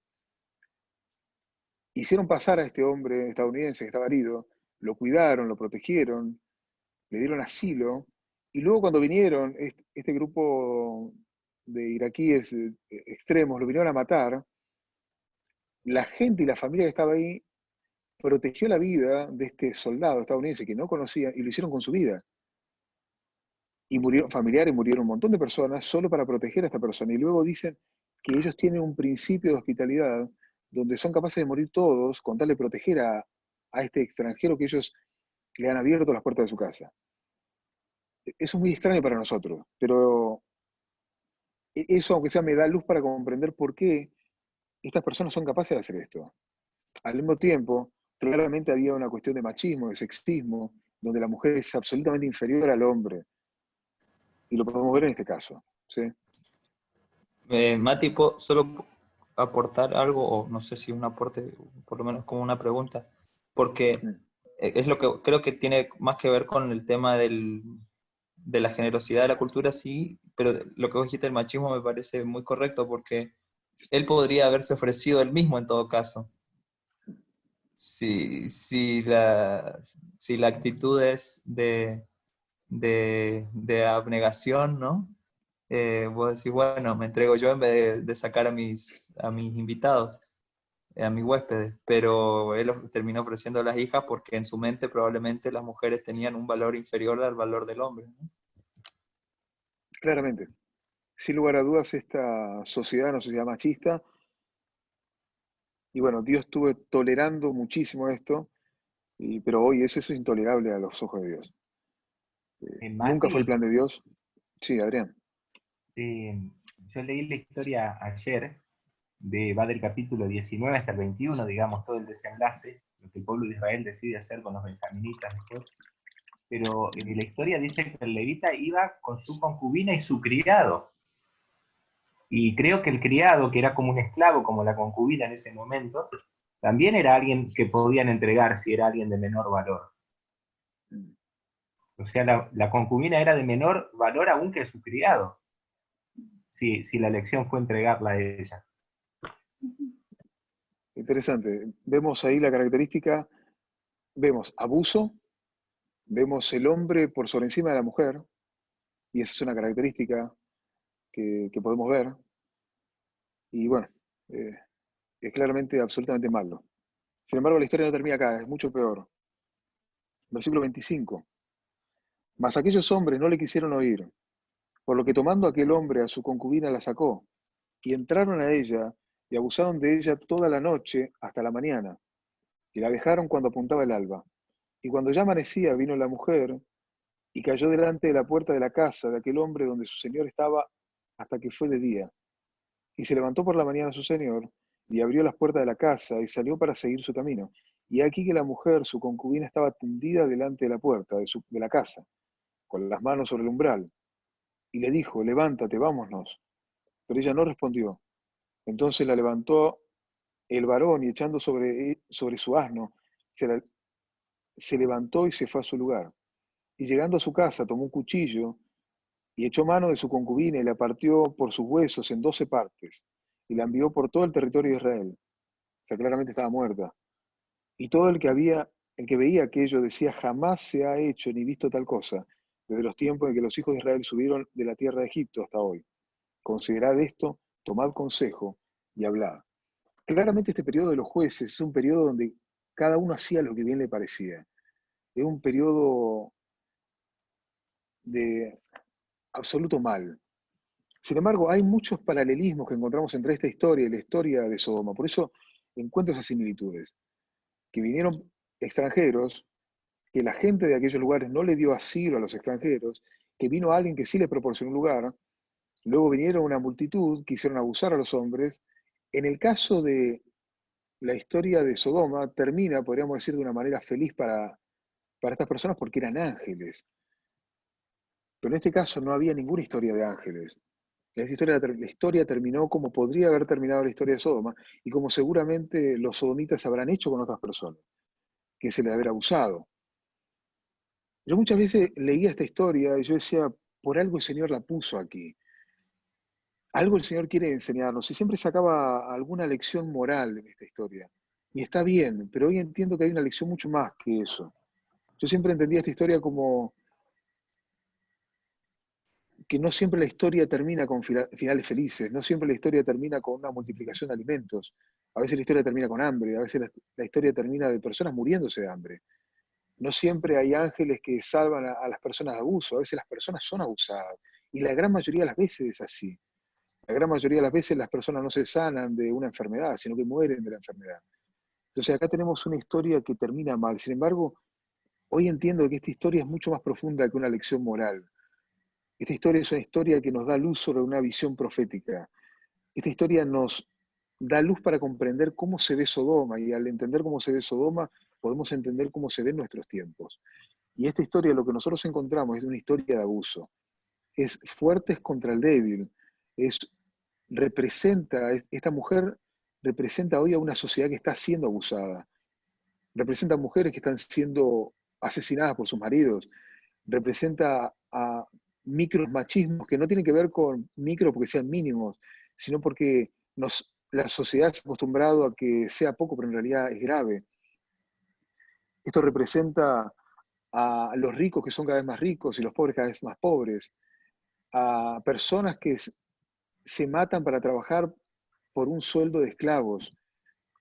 Hicieron pasar a este hombre estadounidense que estaba herido, lo cuidaron, lo protegieron, le dieron asilo, y luego cuando vinieron, este grupo de iraquíes extremos lo vinieron a matar, la gente y la familia que estaba ahí protegió la vida de este soldado estadounidense que no conocía y lo hicieron con su vida. Y murieron familiares, murieron un montón de personas solo para proteger a esta persona. Y luego dicen que ellos tienen un principio de hospitalidad donde son capaces de morir todos con tal de proteger a este extranjero que ellos le han abierto las puertas de su casa. Eso es muy extraño para nosotros, pero Eso, aunque sea, me da luz para comprender por qué estas personas son capaces de hacer esto. Al mismo tiempo, claramente había una cuestión de machismo, de sexismo, donde la mujer es absolutamente inferior al hombre. Y lo podemos ver en este caso. ¿Sí? Mati, ¿puedo solo aportar algo, o no sé si un aporte, por lo menos como una pregunta? Porque es lo que creo que tiene más que ver con el tema de la generosidad de la cultura, sí, pero lo que vos dijiste del machismo me parece muy correcto, porque él podría haberse ofrecido él mismo en todo caso. Si la actitud es de abnegación, ¿no? Vos decís, bueno, me entrego yo en vez de sacar a mis invitados, a mis huéspedes, pero él terminó ofreciendo a las hijas porque en su mente probablemente las mujeres tenían un valor inferior al valor del hombre, ¿no? Claramente. Sin lugar a dudas, esta sociedad es una sociedad machista. Y bueno, Dios estuvo tolerando muchísimo esto, pero hoy eso es intolerable a los ojos de Dios. Nunca fue el Mati, plan de Dios. Sí, Adrián. yo leí la historia ayer, va del capítulo 19 hasta el 21, digamos, todo el desenlace, lo que el pueblo de Israel decide hacer con los benjaminitas después. Pero la historia dice que el levita iba con su concubina y su criado. Y creo que el criado, que era como un esclavo, como la concubina en ese momento, también era alguien que podían entregar si era alguien de menor valor. O sea, la concubina era de menor valor aún que su criado, si la elección fue entregarla a ella. Interesante. Vemos ahí la característica, vemos abuso, vemos el hombre por sobre encima de la mujer, y esa es una característica que podemos ver. Y bueno, es claramente absolutamente malo. Sin embargo, la historia no termina acá, es mucho peor. Versículo 25. Mas aquellos hombres no le quisieron oír, por lo que tomando aquel hombre a su concubina la sacó, y entraron a ella y abusaron de ella toda la noche hasta la mañana, y la dejaron cuando apuntaba el alba. Y cuando ya amanecía, vino la mujer y cayó delante de la puerta de la casa de aquel hombre donde su señor estaba hasta que fue de día. Y se levantó por la mañana su señor, y abrió las puertas de la casa, y salió para seguir su camino. Y aquí que la mujer, su concubina, estaba tendida delante de la puerta de la casa, con las manos sobre el umbral. Y le dijo, levántate, vámonos. Pero ella no respondió. Entonces la levantó el varón, y echando sobre su asno, se levantó y se fue a su lugar. Y llegando a su casa, tomó un cuchillo, y echó mano de su concubina, y la partió por sus huesos en 12 partes, y la envió por todo el territorio de Israel. O sea, claramente estaba muerta. Y todo el que veía aquello decía, jamás se ha hecho ni visto tal cosa, desde los tiempos en que los hijos de Israel subieron de la tierra de Egipto hasta hoy. Considerad esto, tomad consejo y hablad. Claramente este periodo de los jueces es un periodo donde cada uno hacía lo que bien le parecía. Es un periodo de absoluto mal. Sin embargo, hay muchos paralelismos que encontramos entre esta historia y la historia de Sodoma. Por eso encuentro esas similitudes. Que vinieron extranjeros, que la gente de aquellos lugares no le dio asilo a los extranjeros, que vino alguien que sí les proporcionó un lugar, luego vinieron una multitud, quisieron abusar a los hombres. En el caso de la historia de Sodoma, termina, podríamos decir, de una manera feliz para estas personas porque eran ángeles. Pero en este caso no había ninguna historia de ángeles. La historia terminó como podría haber terminado la historia de Sodoma y como seguramente los sodomitas habrán hecho con otras personas, que se les habrá abusado. Yo muchas veces leía esta historia y yo decía, por algo el Señor la puso aquí. Algo el Señor quiere enseñarnos y siempre sacaba alguna lección moral en esta historia. Y está bien, pero hoy entiendo que hay una lección mucho más que eso. Yo siempre entendía esta historia como que no siempre la historia termina con finales felices, no siempre la historia termina con una multiplicación de alimentos. A veces la historia termina con hambre, a veces la historia termina de personas muriéndose de hambre. No siempre hay ángeles que salvan a las personas de abuso, a veces las personas son abusadas. Y la gran mayoría de las veces es así. La gran mayoría de las veces las personas no se sanan de una enfermedad, sino que mueren de la enfermedad. Entonces acá tenemos una historia que termina mal. Sin embargo, hoy entiendo que esta historia es mucho más profunda que una lección moral. Esta historia es una historia que nos da luz sobre una visión profética. Esta historia nos da luz para comprender cómo se ve Sodoma, y al entender cómo se ve Sodoma, podemos entender cómo se ven nuestros tiempos. Y esta historia, lo que nosotros encontramos, es una historia de abuso. Es fuertes contra el débil. Esta mujer representa hoy a una sociedad que está siendo abusada. Representa a mujeres que están siendo asesinadas por sus maridos. Representa a micros machismos que no tienen que ver con micro porque sean mínimos, sino porque la sociedad se ha acostumbrado a que sea poco, pero en realidad es grave. Esto representa a los ricos que son cada vez más ricos y los pobres cada vez más pobres, a personas que se matan para trabajar por un sueldo de esclavos.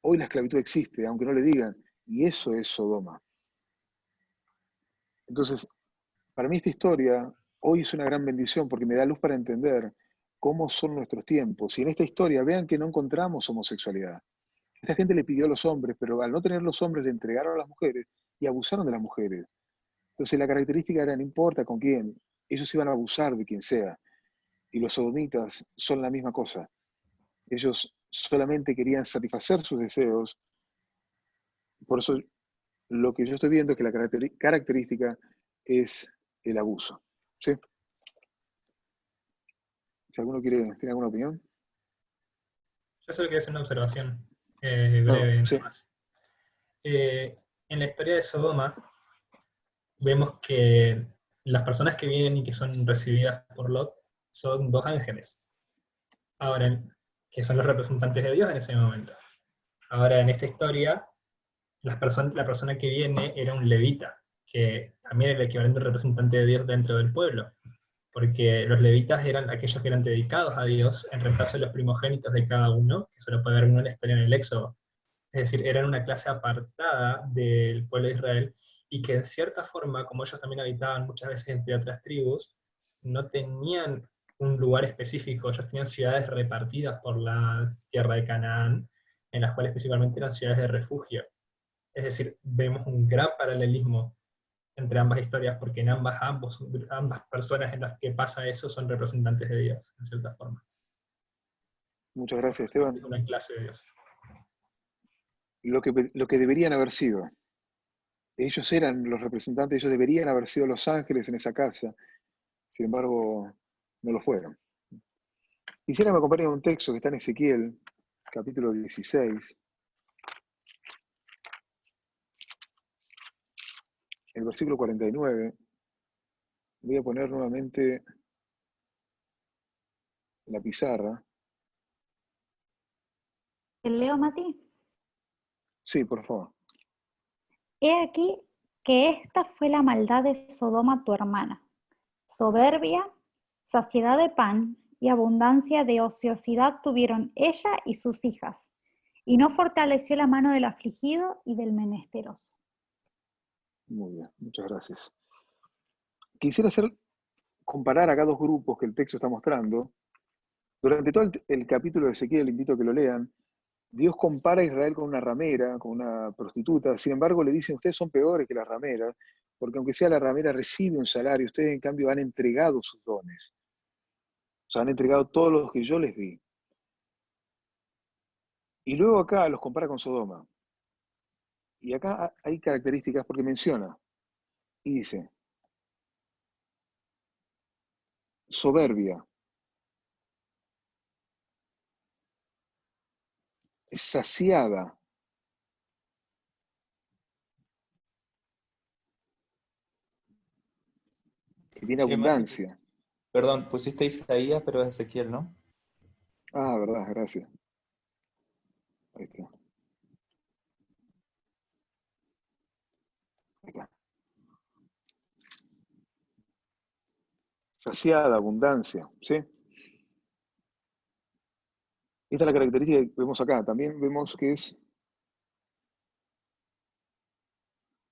Hoy la esclavitud existe, aunque no le digan, y eso es Sodoma. Entonces, para mí esta historia hoy es una gran bendición porque me da luz para entender cómo son nuestros tiempos. Y en esta historia, vean que no encontramos homosexualidad. Esta gente le pidió a los hombres, pero al no tener los hombres le entregaron a las mujeres y abusaron de las mujeres. Entonces la característica era, no importa con quién, ellos iban a abusar de quien sea. Y los sodomitas son la misma cosa. Ellos solamente querían satisfacer sus deseos. Por eso lo que yo estoy viendo es que la característica es el abuso. ¿Sí? Si alguno tiene alguna opinión. Yo solo quiero hacer una observación breve, No, sí. nada más. En la historia de Sodoma, vemos que las personas que vienen y que son recibidas por Lot son dos ángeles. Ahora, que son los representantes de Dios en ese momento. Ahora, en esta historia, la persona que viene era un levita, que también era el equivalente representante de Dios dentro del pueblo, porque los levitas eran aquellos que eran dedicados a Dios en reemplazo de los primogénitos de cada uno, que se lo puede ver en una historia en el Éxodo. Es decir, eran una clase apartada del pueblo de Israel, y que en cierta forma, como ellos también habitaban muchas veces entre otras tribus, no tenían un lugar específico, ellos tenían ciudades repartidas por la tierra de Canaán, en las cuales principalmente eran ciudades de refugio. Es decir, vemos un gran paralelismo entre ambas historias, porque en ambas personas en las que pasa eso son representantes de Dios, en cierta forma. Muchas gracias, Esteban. Es una clase de Dios. Lo que deberían haber sido. Ellos eran los representantes, ellos deberían haber sido los ángeles en esa casa. Sin embargo, no lo fueron. Quisiera que me acompañen un texto que está en Ezequiel, capítulo 16. El versículo 49. Voy a poner nuevamente la pizarra. ¿El leo, Mati? Sí, por favor. He aquí que esta fue la maldad de Sodoma tu hermana, soberbia, saciedad de pan y abundancia de ociosidad tuvieron ella y sus hijas, y no fortaleció la mano del afligido y del menesteroso. Muy bien, muchas gracias. Quisiera comparar acá dos grupos que el texto está mostrando. Durante todo el capítulo de Ezequiel, invito a que lo lean, Dios compara a Israel con una ramera, con una prostituta. Sin embargo, le dicen, ustedes son peores que las rameras, porque aunque sea la ramera, recibe un salario. Ustedes, en cambio, han entregado sus dones. O sea, han entregado todos los que yo les di. Y luego acá los compara con Sodoma. Y acá hay características porque menciona. Y dice, soberbia, saciada, que tiene Che, Mati, abundancia. perdón, pusiste Isaías, pero es Ezequiel, ¿no? Ah, verdad, gracias. Ahí está. Acá. Saciada, abundancia, ¿sí? Esta es la característica que vemos acá. También vemos que es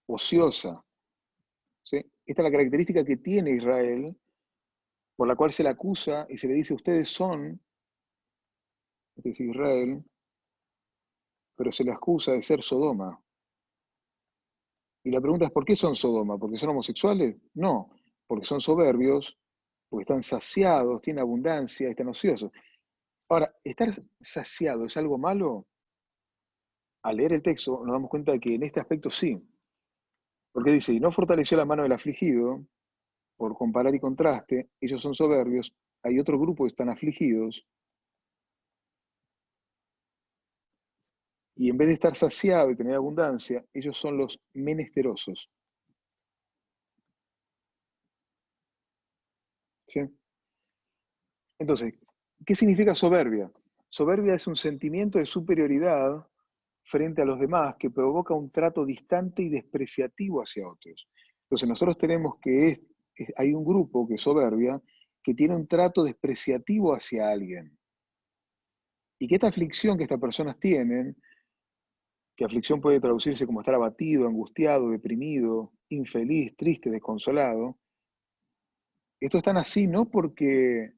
ociosa, ¿sí? Esta es la característica que tiene Israel, por la cual se le acusa y se le dice, ustedes son, este es Israel, pero se le acusa de ser Sodoma. Y la pregunta es, ¿por qué son Sodoma? ¿Porque son homosexuales? No, porque son soberbios, porque están saciados, tienen abundancia, están ociosos. Ahora, ¿estar saciado es algo malo? Al leer el texto nos damos cuenta de que en este aspecto sí, porque dice, y no fortaleció la mano del afligido, por comparar y contraste, ellos son soberbios, hay otro grupo que están afligidos, y en vez de estar saciado y tener abundancia, ellos son los menesterosos. ¿Sí? Entonces, ¿qué significa soberbia? Soberbia es un sentimiento de superioridad frente a los demás que provoca un trato distante y despreciativo hacia otros. Entonces nosotros tenemos que hay un grupo que es soberbia que tiene un trato despreciativo hacia alguien. Y que esta aflicción que estas personas tienen, que aflicción puede traducirse como estar abatido, angustiado, deprimido, infeliz, triste, desconsolado, estos están así no porque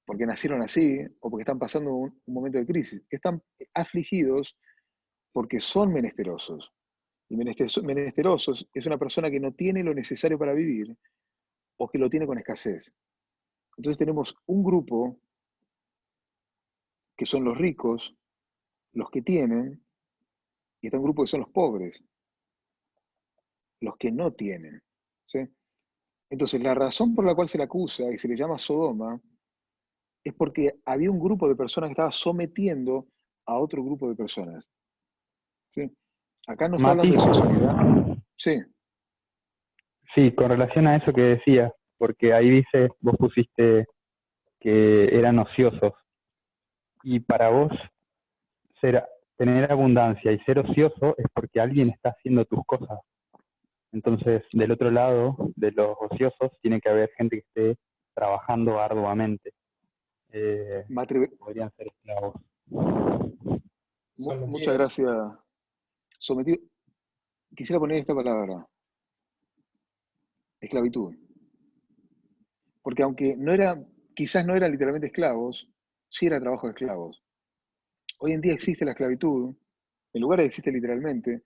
nacieron así o porque están pasando un momento de crisis, están afligidos porque son menesterosos. Y menesterosos es una persona que no tiene lo necesario para vivir o que lo tiene con escasez. Entonces tenemos un grupo que son los ricos, los que tienen, y está un grupo que son los pobres, los que no tienen. ¿Sí? Entonces la razón por la cual se le acusa y se le llama Sodoma es porque había un grupo de personas que estaba sometiendo a otro grupo de personas. ¿Sí? Acá no está hablando de sexualidad. Sí. Sí, con relación a eso que decías, porque ahí dice, vos pusiste que eran ociosos, y para vos tener abundancia y ser ocioso es porque alguien está haciendo tus cosas. Entonces, del otro lado de los ociosos tiene que haber gente que esté trabajando arduamente. Podrían ser esclavos. Muchas gracias. Sometido. Quisiera poner esta palabra. Esclavitud. Porque aunque quizás no eran literalmente esclavos, sí era trabajo de esclavos. Hoy en día existe la esclavitud, en lugares existe literalmente,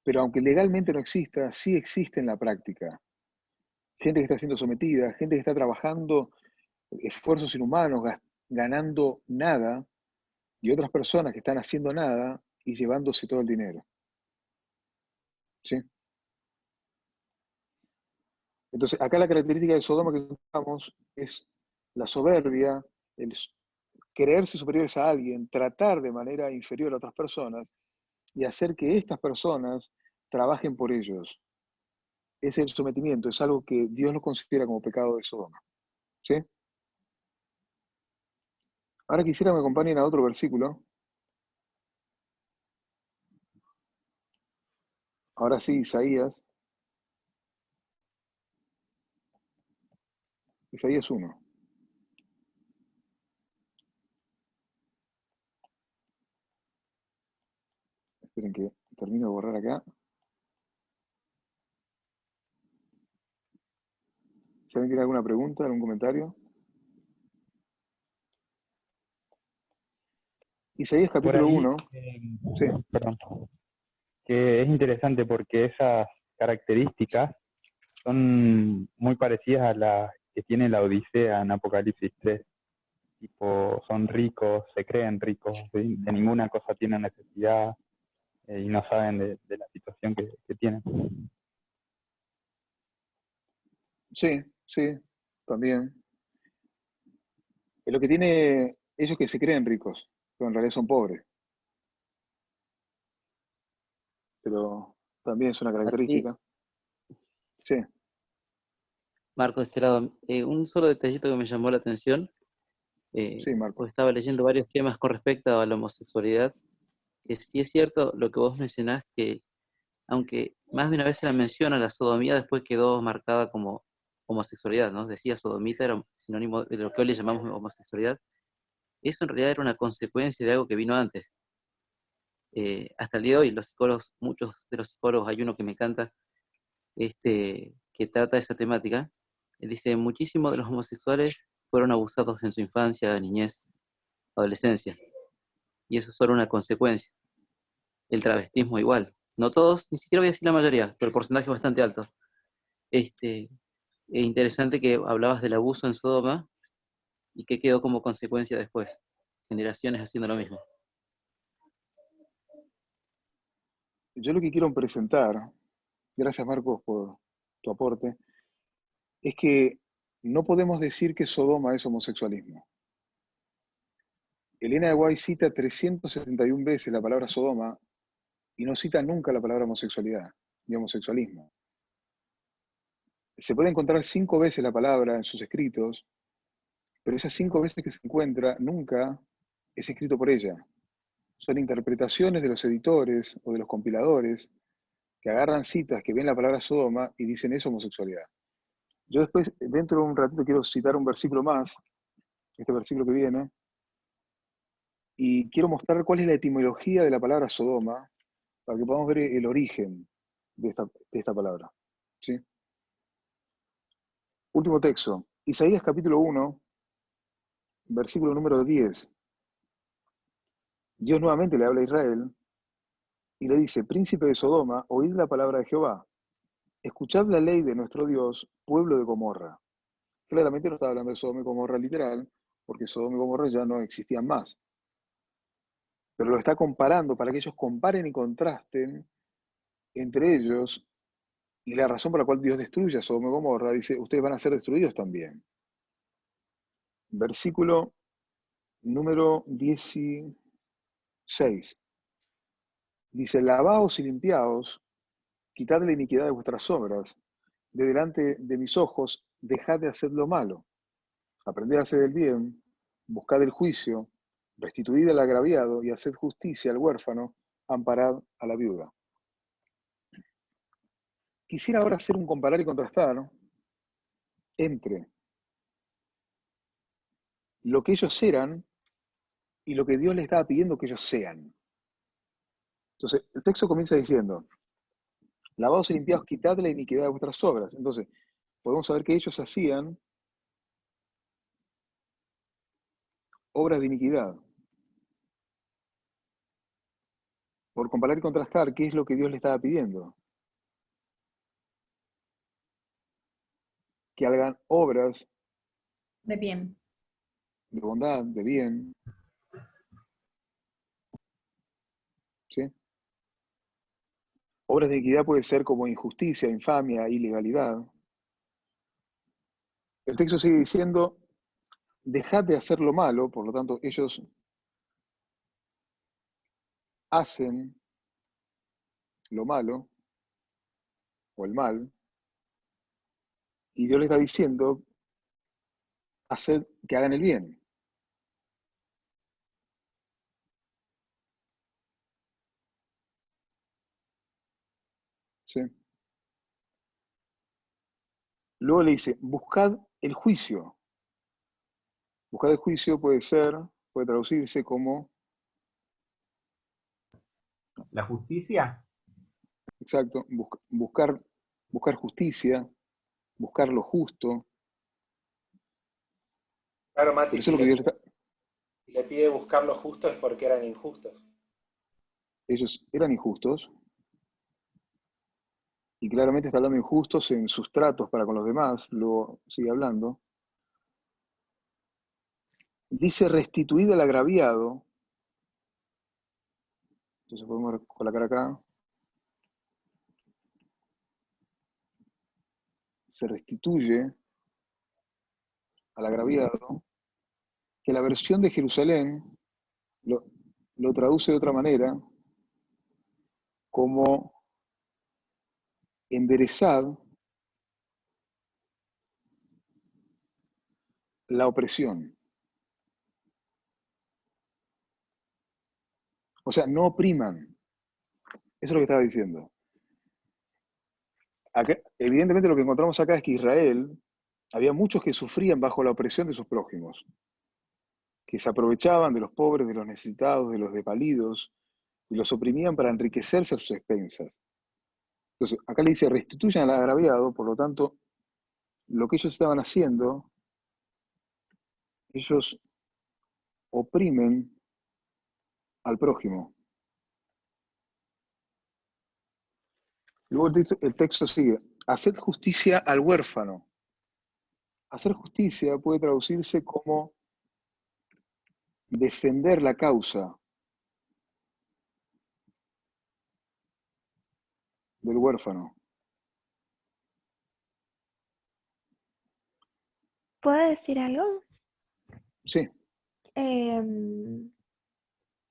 pero aunque legalmente no exista, sí existe en la práctica. Gente que está siendo sometida, gente que está trabajando esfuerzos inhumanos, ganando nada, y otras personas que están haciendo nada y llevándose todo el dinero. ¿Sí? Entonces, acá la característica de Sodoma que encontramos es la soberbia, el creerse superiores a alguien, tratar de manera inferior a otras personas y hacer que estas personas trabajen por ellos. Ese es el sometimiento, es algo que Dios no considera como pecado de Sodoma. ¿Sí? Ahora quisiera que me acompañen a otro versículo. Ahora sí, Isaías. Isaías 1. Esperen que termino de borrar acá. ¿Si alguien tiene alguna pregunta, algún comentario? Isaías capítulo Por ahí, 1. Sí. Perdón. Que es interesante porque esas características son muy parecidas a las que tiene la Odisea en Apocalipsis 3. Tipo, son ricos, se creen ricos, ¿sí? De ninguna cosa tienen necesidad y no saben de la situación que tienen. Sí, sí, también. Es lo que tiene ellos que se creen ricos, pero en realidad son pobres. Pero también es una característica. Sí. Marco, de este lado, un solo detallito que me llamó la atención, Sí, Marco. porque estaba leyendo varios temas con respecto a la homosexualidad, que sí es cierto lo que vos mencionás, que aunque más de una vez se la menciona, la sodomía después quedó marcada como homosexualidad, ¿no? Decía sodomita, era sinónimo de lo que hoy le llamamos homosexualidad. Eso en realidad era una consecuencia de algo que vino antes. Hasta el día de hoy, los psicólogos, muchos de los psicólogos, hay uno que me encanta, que trata esa temática, dice, muchísimos de los homosexuales fueron abusados en su infancia, niñez, adolescencia, y eso es solo una consecuencia. El travestismo igual. No todos, ni siquiera voy a decir la mayoría, pero el porcentaje es bastante alto. Es interesante que hablabas del abuso en Sodoma y que quedó como consecuencia después. Generaciones haciendo lo mismo. Yo lo que quiero presentar, gracias Marcos por tu aporte, es que no podemos decir que Sodoma es homosexualismo. Elena de White cita 371 veces la palabra Sodoma y no cita nunca la palabra homosexualidad ni homosexualismo. Se puede encontrar 5 veces la palabra en sus escritos, pero esas 5 veces que se encuentra nunca es escrito por ella. Son interpretaciones de los editores o de los compiladores que agarran citas que ven la palabra Sodoma y dicen es homosexualidad. Yo después, dentro de un ratito, quiero citar un versículo más, este versículo que viene, y quiero mostrar cuál es la etimología de la palabra Sodoma, para que podamos ver el origen de esta palabra. ¿Sí? Último texto, Isaías capítulo 1, versículo número 10. Dios nuevamente le habla a Israel y le dice, príncipe de Sodoma, oíd la palabra de Jehová, escuchad la ley de nuestro Dios, pueblo de Gomorra. Claramente no está hablando de Sodoma y Gomorra literal, porque Sodoma y Gomorra ya no existían más. Pero lo está comparando para que ellos comparen y contrasten entre ellos, y la razón por la cual Dios destruye a Sodoma y Gomorra, dice, ustedes van a ser destruidos también. Versículo número 16. Dice, lavaos y limpiaos, quitad la iniquidad de vuestras obras, de delante de mis ojos, dejad de hacer lo malo, aprended a hacer el bien, buscad el juicio, restituid al agraviado y haced justicia al huérfano, amparad a la viuda. Quisiera ahora hacer un comparar y contrastar entre lo que ellos eran y lo que Dios les estaba pidiendo que ellos sean. Entonces, el texto comienza diciendo, lavaos y limpiaos, quitad la iniquidad de vuestras obras. Entonces, podemos saber que ellos hacían obras de iniquidad. Por comparar y contrastar, ¿qué es lo que Dios le estaba pidiendo? Que hagan obras De bien. de bondad, de bien. ¿Sí? Obras de iniquidad puede ser como injusticia, infamia, ilegalidad. El texto sigue diciendo, dejad de hacer lo malo, por lo tanto, ellos hacen lo malo, o el mal, y Dios les está diciendo, haced que hagan el bien. ¿Sí? Luego le dice, buscad el juicio. Buscar el juicio puede traducirse como... La justicia. Exacto, buscar justicia, buscar lo justo. Claro, Mati, Eso es lo que Dios está... si le pide buscar lo justo es porque eran injustos. Ellos eran injustos, y claramente está hablando de injustos en sus tratos para con los demás, luego sigue hablando. Dice restituid al agraviado. Entonces podemos colocar acá. Se restituye al agraviado, que la versión de Jerusalén lo traduce de otra manera, como enderezad la opresión. O sea, no opriman. Eso es lo que estaba diciendo. Acá, evidentemente lo que encontramos acá es que Israel, había muchos que sufrían bajo la opresión de sus prójimos, que se aprovechaban de los pobres, de los necesitados, de los desvalidos, y los oprimían para enriquecerse a sus expensas. Entonces, acá le dice, restituyan al agraviado, por lo tanto, lo que ellos estaban haciendo, ellos oprimen al prójimo. Luego el texto sigue, haced justicia al huérfano. Hacer justicia puede traducirse como defender la causa del huérfano. ¿Puedo decir algo? Sí,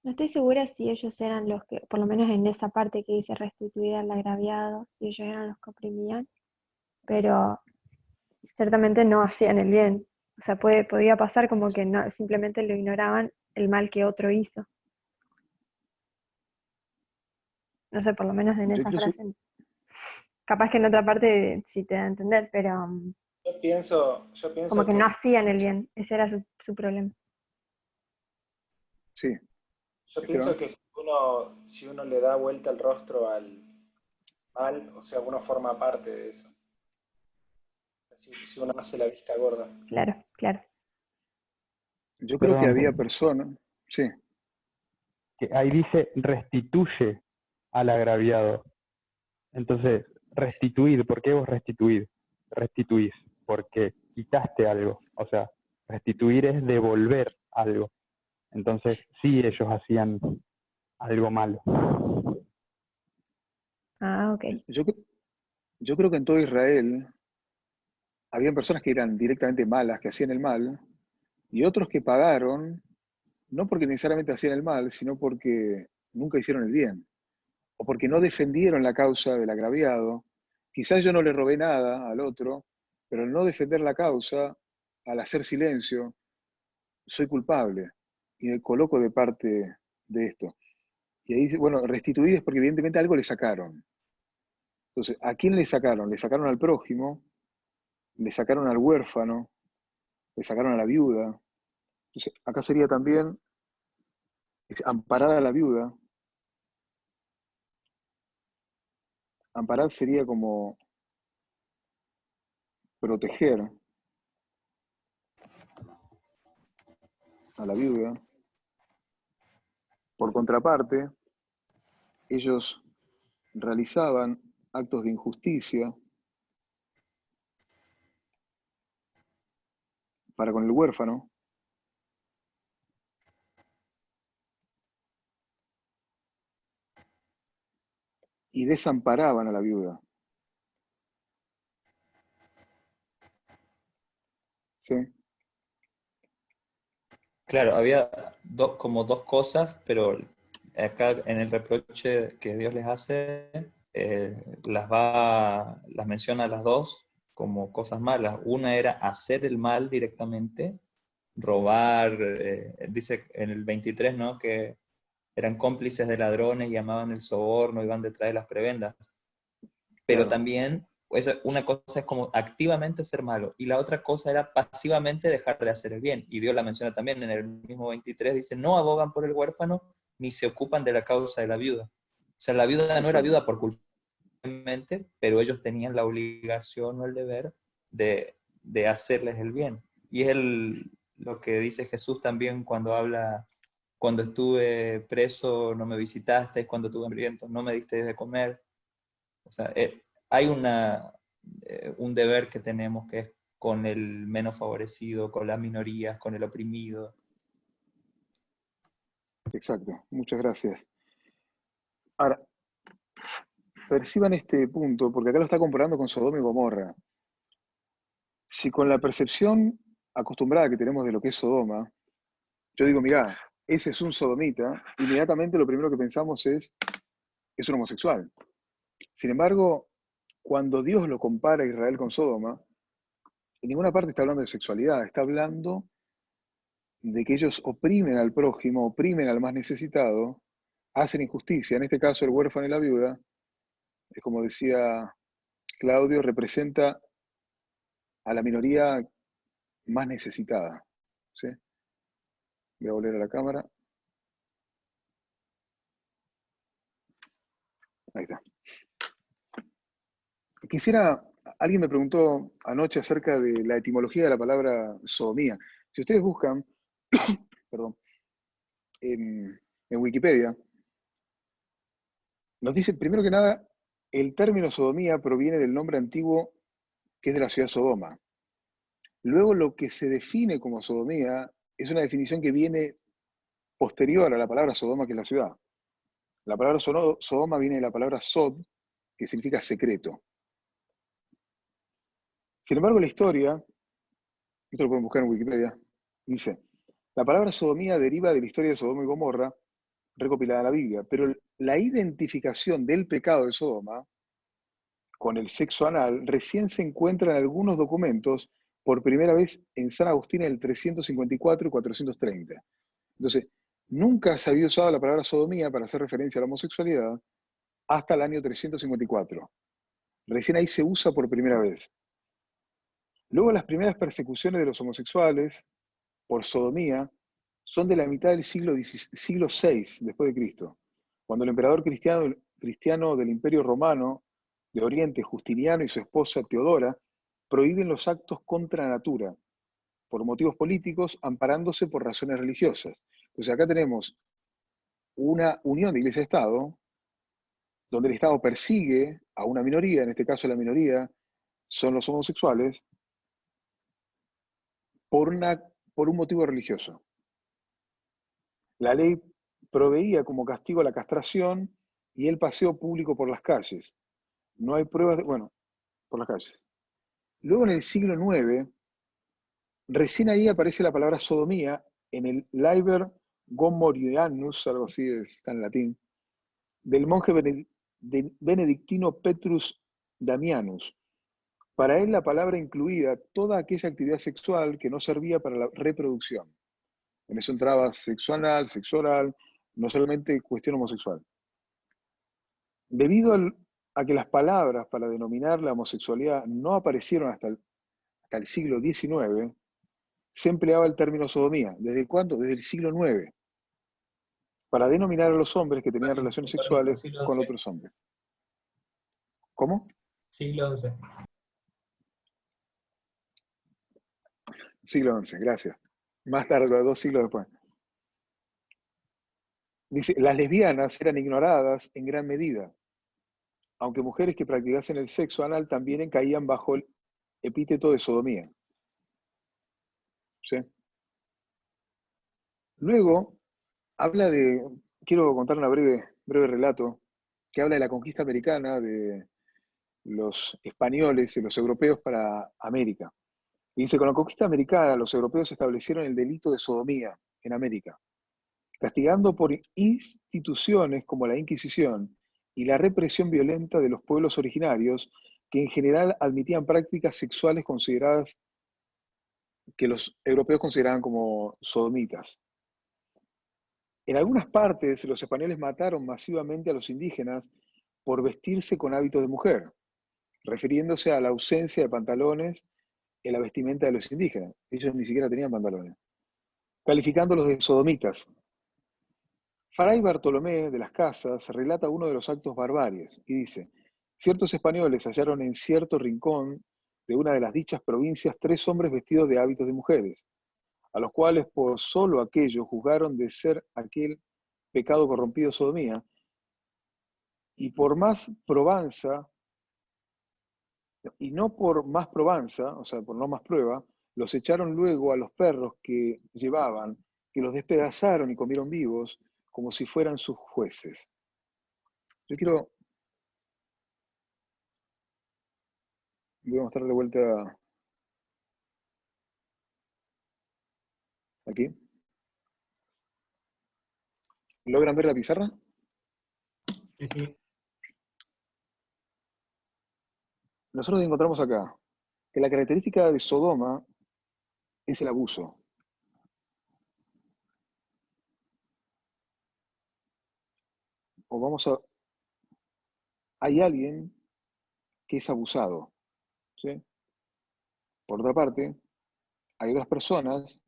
No estoy segura si ellos eran los que, por lo menos en esa parte que dice restituir al agraviado, si ellos eran los que oprimían, pero ciertamente no hacían el bien. O sea, podía pasar como que no, simplemente lo ignoraban el mal que otro hizo. No sé, por lo menos en yo esa quiero ser, frase. Capaz que en otra parte sí te da a entender, pero Yo pienso como que que no hacían el bien. Ese era su problema. sí, yo pienso Esteban. que si uno le da vuelta el rostro al mal, o sea, uno forma parte de eso. Si uno hace la vista gorda. Claro, claro. Yo creo que había Perdón, personas, sí, que ahí dice restituye al agraviado. Entonces, restituir, ¿por qué vos restituir? Restituís, porque quitaste algo. O sea, restituir es devolver algo. Entonces, sí, ellos hacían algo malo. Ah, ok. yo, yo creo que en todo Israel habían personas que eran directamente malas, que hacían el mal, y otros que pagaron, no porque necesariamente hacían el mal, sino porque nunca hicieron el bien, o porque no defendieron la causa del agraviado. Quizás yo no le robé nada al otro, pero al no defender la causa, al hacer silencio, soy culpable y me coloco de parte de esto. Y ahí dice, bueno, restituir es porque evidentemente algo le sacaron. Entonces, ¿a quién le sacaron? Le sacaron al prójimo, le sacaron al huérfano, le sacaron a la viuda. Entonces, acá sería también amparar a la viuda. Amparar sería como proteger a la viuda. Por contraparte, ellos realizaban actos de injusticia para con el huérfano, y desamparaban a la viuda. ¿Sí? Claro, había como dos cosas, pero acá en el reproche que Dios les hace, las menciona las dos como cosas malas. Una era hacer el mal directamente, robar, dice en el 23, ¿no? Que eran cómplices de ladrones y amaban el soborno, iban detrás de las prebendas. Pero Claro, también, una cosa es como activamente ser malo, y la otra cosa era pasivamente dejar de hacer el bien. Y Dios la menciona también en el mismo 23, dice, no abogan por el huérfano, ni se ocupan de la causa de la viuda. O sea, la viuda no era exacto. viuda por culpa, pero ellos tenían la obligación o el deber de hacerles el bien. Y es lo que dice Jesús también cuando habla, cuando estuve preso no me visitaste, cuando estuve hambriento no me diste de comer. O sea, hay un deber que tenemos que es con el menos favorecido, con las minorías, con el oprimido. Exacto. Muchas gracias. Ahora, perciban este punto, porque acá lo está comparando con Sodoma y Gomorra. Si con la percepción acostumbrada que tenemos de lo que es Sodoma, yo digo, mirá, ese es un sodomita, inmediatamente lo primero que pensamos es un homosexual. Sin embargo, cuando Dios lo compara a Israel con Sodoma, en ninguna parte está hablando de sexualidad, está hablando de que ellos oprimen al prójimo, oprimen al más necesitado, hacen injusticia. En este caso, el huérfano y la viuda, es como decía Claudio, representa a la minoría más necesitada. ¿Sí? Voy a volver a la cámara. Ahí está. Quisiera, alguien me preguntó anoche acerca de la etimología de la palabra sodomía. Si ustedes buscan, perdón, en Wikipedia, nos dice, primero que nada, el término sodomía proviene del nombre antiguo que es de la ciudad Sodoma. Luego lo que se define como sodomía es una definición que viene posterior a la palabra Sodoma, que es la ciudad. La palabra Sodoma viene de la palabra Sod, que significa secreto. Sin embargo, la historia, esto lo pueden buscar en Wikipedia, dice, la palabra sodomía deriva de la historia de Sodoma y Gomorra, recopilada en la Biblia, pero la identificación del pecado de Sodoma con el sexo anal recién se encuentra en algunos documentos por primera vez en San Agustín en el 354 y 430. Entonces, nunca se había usado la palabra sodomía para hacer referencia a la homosexualidad hasta el año 354. Recién ahí se usa por primera vez. Luego las primeras persecuciones de los homosexuales por sodomía son de la mitad del siglo VI después de Cristo, cuando el emperador cristiano del Imperio Romano de Oriente, Justiniano, y su esposa Teodora prohíben los actos contra natura por motivos políticos, amparándose por razones religiosas. Entonces acá tenemos una unión de Iglesia y Estado, donde el Estado persigue a una minoría, en este caso la minoría son los homosexuales, por un motivo religioso. La ley proveía como castigo la castración y el paseo público por las calles. No hay pruebas por las calles. Luego en el siglo IX, recién ahí aparece la palabra sodomía en el Liber Gomorianus, algo así está en latín, del monje benedictino Petrus Damianus. Para él la palabra incluía toda aquella actividad sexual que no servía para la reproducción. En eso entraba sexo anal, sexo oral, no solamente cuestión homosexual. Debido a que las palabras para denominar la homosexualidad no aparecieron hasta el siglo XIX, se empleaba el término sodomía. ¿Desde cuándo? Desde el siglo IX. Para denominar a los hombres que tenían relaciones sexuales con otros hombres. ¿Cómo? Siglo XI. Siglo XI, gracias. Más tarde, 2 siglos después. Dice, las lesbianas eran ignoradas en gran medida, aunque mujeres que practicasen el sexo anal también caían bajo el epíteto de sodomía. ¿Sí? Luego, quiero contar un breve relato, que habla de la conquista americana de los españoles y los europeos para América. Y dice, con la conquista americana, los europeos establecieron el delito de sodomía en América, castigando por instituciones como la Inquisición y la represión violenta de los pueblos originarios, que en general admitían prácticas sexuales consideradas que los europeos consideraban como sodomitas. En algunas partes, los españoles mataron masivamente a los indígenas por vestirse con hábitos de mujer, refiriéndose a la ausencia de pantalones en la vestimenta de los indígenas. Ellos ni siquiera tenían pantalones, calificándolos de sodomitas. Fray Bartolomé de las Casas relata uno de los actos barbaries y dice, ciertos españoles hallaron en cierto rincón de una de las dichas provincias 3 hombres vestidos de hábitos de mujeres, a los cuales por solo aquello juzgaron de ser aquel pecado corrompido sodomía, y por más probanza, y no por más probanza, o sea, por no más prueba, los echaron luego a los perros que llevaban, que los despedazaron y comieron vivos, como si fueran sus jueces. Voy a mostrar de vuelta aquí. ¿Logran ver la pizarra? Sí, sí. Nosotros encontramos acá que la característica de Sodoma es el abuso. Hay alguien que es abusado, ¿sí? Por otra parte, hay otras personas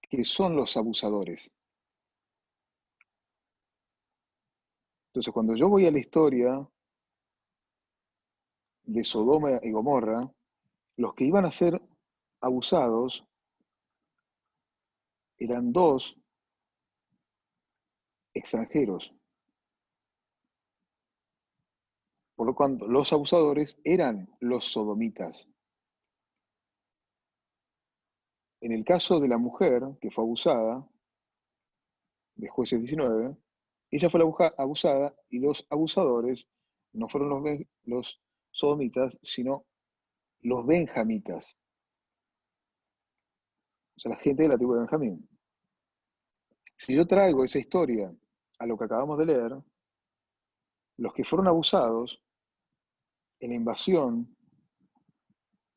que son los abusadores. Entonces, cuando yo voy a la historia de Sodoma y Gomorra, los que iban a ser abusados eran 2 extranjeros. Por lo cual, los abusadores eran los sodomitas. En el caso de la mujer que fue abusada, de Jueces 19, ella fue la abusada y los abusadores no fueron los sodomitas, sino los benjamitas, o sea, la gente de la tribu de Benjamín. Si yo traigo esa historia a lo que acabamos de leer, los que fueron abusados en la invasión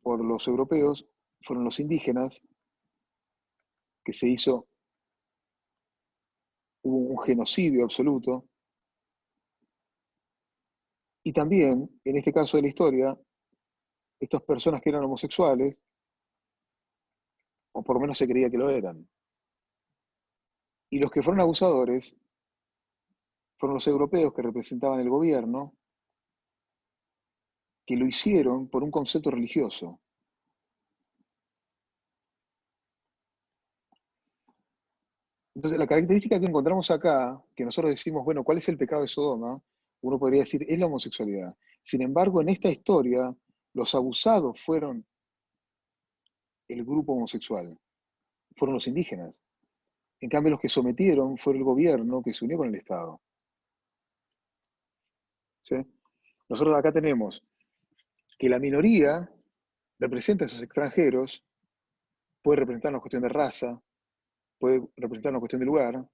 por los europeos fueron los indígenas, que se hizo, hubo un genocidio absoluto, y también, en este caso de la historia, estas personas que eran homosexuales, o por lo menos se creía que lo eran, y los que fueron abusadores fueron los europeos que representaban el gobierno, que lo hicieron por un concepto religioso. Entonces, la característica que encontramos acá, que nosotros decimos, bueno, ¿cuál es el pecado de Sodoma? Uno podría decir, es la homosexualidad. Sin embargo, en esta historia, los abusados fueron el grupo homosexual, fueron los indígenas. En cambio, los que sometieron fue el gobierno que se unió con el Estado. ¿Sí? Nosotros acá tenemos que la minoría representa a esos extranjeros, puede representar una cuestión de raza, puede representar una cuestión de lugar.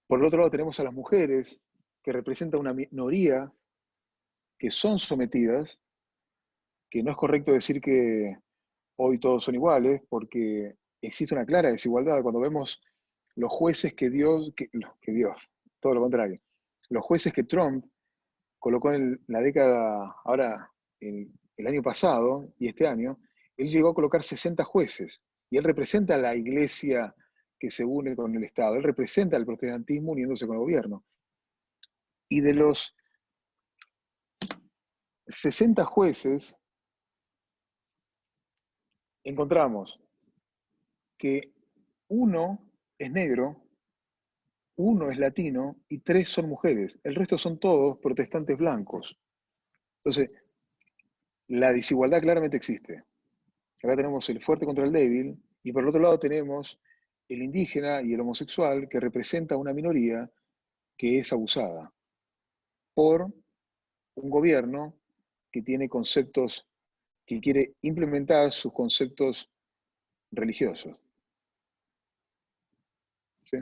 Por el otro lado tenemos a las mujeres, que representan una minoría que son sometidas, que no es correcto decir que hoy todos son iguales, porque existe una clara desigualdad. Cuando vemos los jueces que Dios, todo lo contrario, los jueces que Trump colocó en la década, ahora el año pasado y este año, él llegó a colocar 60 jueces, y él representa a la iglesia que se une con el Estado, él representa al protestantismo uniéndose con el gobierno. Y de los 60 jueces, encontramos que uno es negro, uno es latino y 3 son mujeres. El resto son todos protestantes blancos. Entonces, la desigualdad claramente existe. Acá tenemos el fuerte contra el débil, y por el otro lado tenemos el indígena y el homosexual, que representa una minoría que es abusada por un gobierno que tiene conceptos, que quiere implementar sus conceptos religiosos. ¿Sí?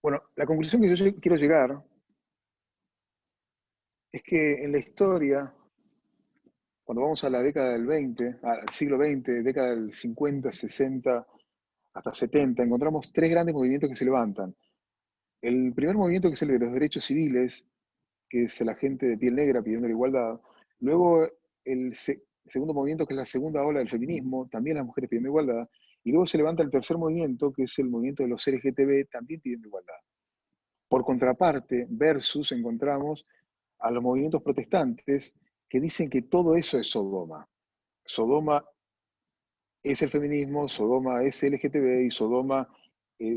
Bueno, la conclusión que yo quiero llegar es que en la historia, cuando vamos a la década del 20, al siglo XX, década del 50, 60, hasta 70, encontramos 3 grandes movimientos que se levantan. El primer movimiento, que es el de los derechos civiles, que es la gente de piel negra pidiendo la igualdad. Luego el segundo movimiento, que es la segunda ola del feminismo, también las mujeres pidiendo igualdad. Y luego se levanta el tercer movimiento, que es el movimiento de los LGTB, también pidiendo igualdad. Por contraparte, versus, encontramos a los movimientos protestantes que dicen que todo eso es Sodoma. Sodoma es el feminismo, Sodoma es LGTB y Sodoma